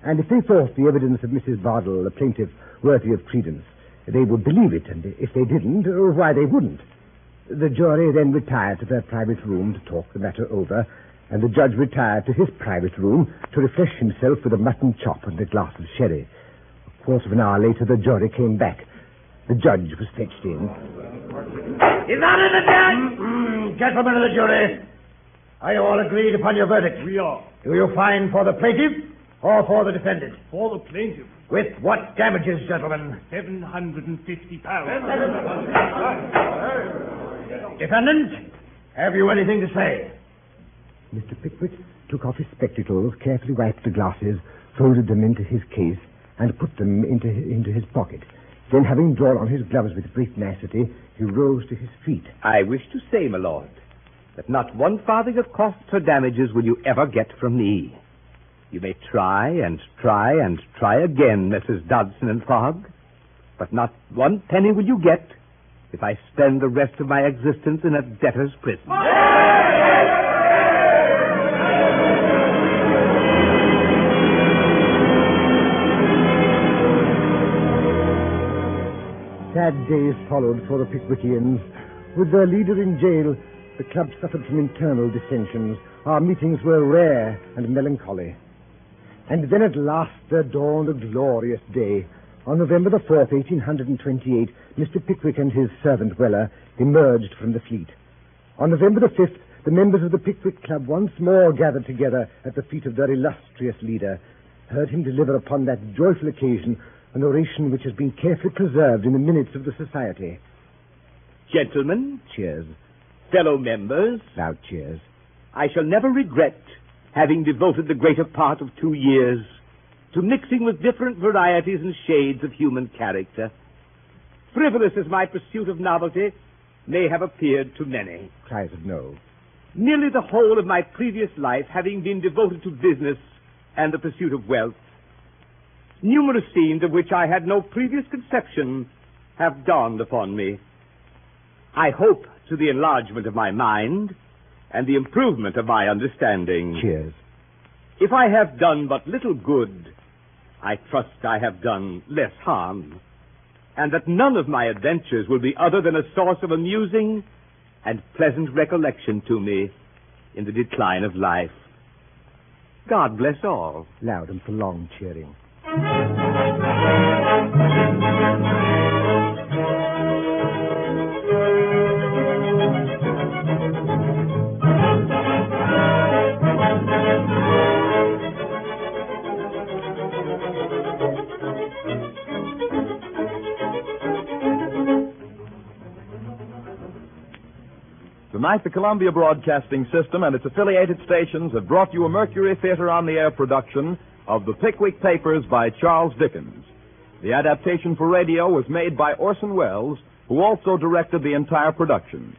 And if they thought the evidence of Mrs. Bardell, the plaintiff, worthy of credence, they would believe it, and if they didn't, why they wouldn't. The jury then retired to their private room to talk the matter over, and the judge retired to his private room to refresh himself with a mutton chop and a glass of sherry. A quarter of an hour later, the jury came back. The judge was fetched in. Is that in the judge? Gentlemen of the jury, are you all agreed upon your verdict? We are. Do you find for the plaintiff or for the defendant? For the plaintiff. With what damages, gentlemen? £750. Defendant, have you anything to say? Mr. Pickwick took off his spectacles, carefully wiped the glasses, folded them into his case, and put them into his pocket. Then, having drawn on his gloves with great nicety, he rose to his feet. I wish to say, my lord, that not one farthing of costs or damages will you ever get from me. You may try and try and try again, Messrs. Dodson and Fogg, but not one penny will you get if I spend the rest of my existence in a debtor's prison. Sad days followed for the Pickwickians. With their leader in jail, the club suffered from internal dissensions. Our meetings were rare and melancholy. And then at last there dawned a glorious day. On November the 4th, 1828, Mr. Pickwick and his servant Weller emerged from the fleet. On November the 5th, the members of the Pickwick Club once more gathered together at the feet of their illustrious leader, heard him deliver upon that joyful occasion an oration which has been carefully preserved in the minutes of the society. Gentlemen, Cheers. fellow members, Loud cheers. I shall never regret having devoted the greater part of 2 years to mixing with different varieties and shades of human character. Frivolous as my pursuit of novelty may have appeared to many. Cries of no. Nearly the whole of my previous life having been devoted to business and the pursuit of wealth, numerous scenes of which I had no previous conception have dawned upon me. I hope to the enlargement of my mind and the improvement of my understanding. Cheers. If I have done but little good, I trust I have done less harm, and that none of my adventures will be other than a source of amusing and pleasant recollection to me in the decline of life. God bless all. Loud and prolonged cheering. Tonight, the Columbia Broadcasting System and its affiliated stations have brought you a Mercury Theater on the Air production of The Pickwick Papers by Charles Dickens. The adaptation for radio was made by Orson Welles, who also directed the entire production.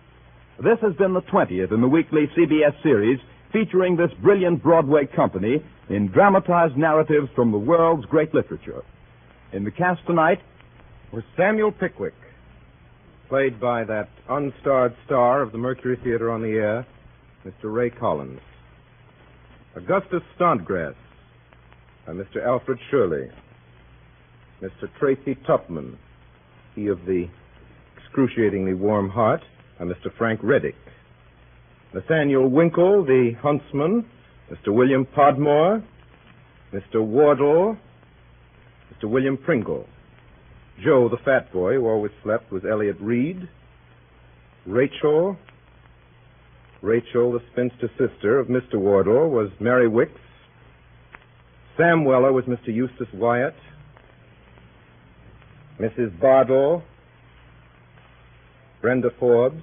This has been the 20th in the weekly CBS series featuring this brilliant Broadway company in dramatized narratives from the world's great literature. In the cast tonight was Samuel Pickwick, played by that unstarred star of the Mercury Theater on the Air, Mr. Ray Collins. Augustus Snodgrass, by Mr. Alfred Shirley. Mr. Tracy Tupman, he of the excruciatingly warm heart, and Mr. Frank Reddick. Nathaniel Winkle, the huntsman, Mr. William Podmore, Mr. Wardle, Mr. William Pringle. Joe, the fat boy who always slept, was Elliot Reed. Rachel, the spinster sister of Mr. Wardle, was Mary Wicks. Sam Weller was Mr. Eustace Wyatt. Mrs. Bardell, Brenda Forbes,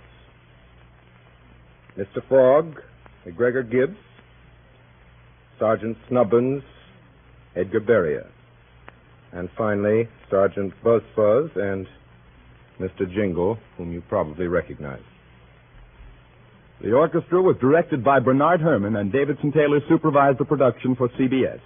Mr. Fogg, McGregor Gibbs, Sergeant Snubbins, Edgar Beria, and finally Sergeant Buzzfuzz and Mr. Jingle, whom you probably recognize. The orchestra was directed by Bernard Herrmann, and Davidson Taylor supervised the production for CBS.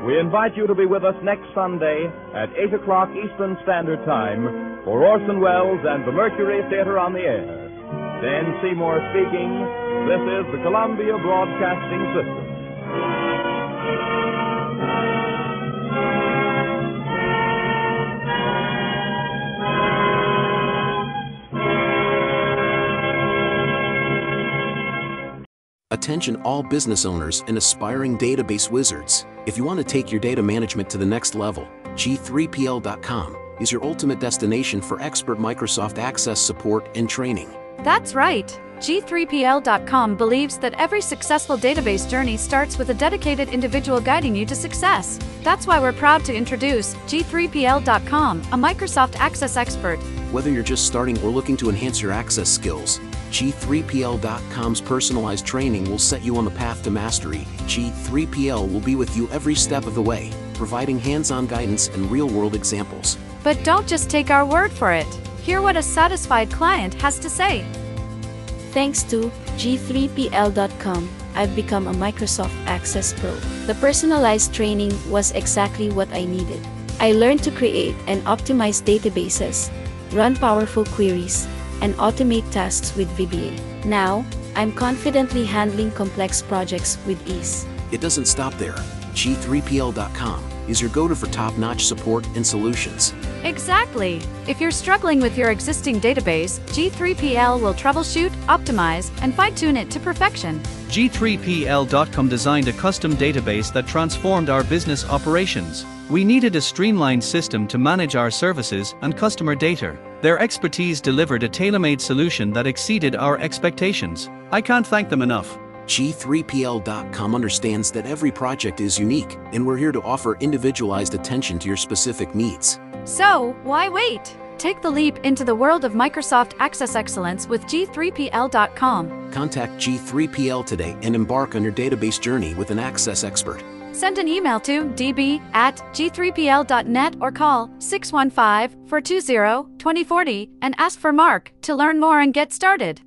We invite you to be with us next Sunday at 8 o'clock Eastern Standard Time for Orson Welles and the Mercury Theater on the Air. Dan Seymour speaking. This is the Columbia Broadcasting System. Attention all business owners and aspiring database wizards. If you want to take your data management to the next level, G3PL.com is your ultimate destination for expert Microsoft Access support and training. That's right. G3PL.com believes that every successful database journey starts with a dedicated individual guiding you to success. That's why we're proud to introduce G3PL.com, a Microsoft Access expert. Whether you're just starting or looking to enhance your access skills, G3PL.com's personalized training will set you on the path to mastery. G3PL will be with you every step of the way, providing hands-on guidance and real-world examples. But don't just take our word for it. Hear what a satisfied client has to say. Thanks to G3PL.com, I've become a Microsoft Access Pro. The personalized training was exactly what I needed. I learned to create and optimize databases, run powerful queries, and automate tasks with VBA. Now, I'm confidently handling complex projects with ease. It doesn't stop there. G3PL.com is your go-to for top-notch support and solutions. Exactly. If you're struggling with your existing database, G3PL will troubleshoot, optimize, and fine-tune it to perfection. G3PL.com designed a custom database that transformed our business operations. We needed a streamlined system to manage our services and customer data. Their expertise delivered a tailor-made solution that exceeded our expectations. I can't thank them enough. G3PL.com understands that every project is unique, and we're here to offer individualized attention to your specific needs. So, why wait? Take the leap into the world of Microsoft Access Excellence with G3PL.com. Contact G3PL today and embark on your database journey with an Access expert. Send an email to db@g3pl.net or call 615-420-2040 and ask for Mark to learn more and get started.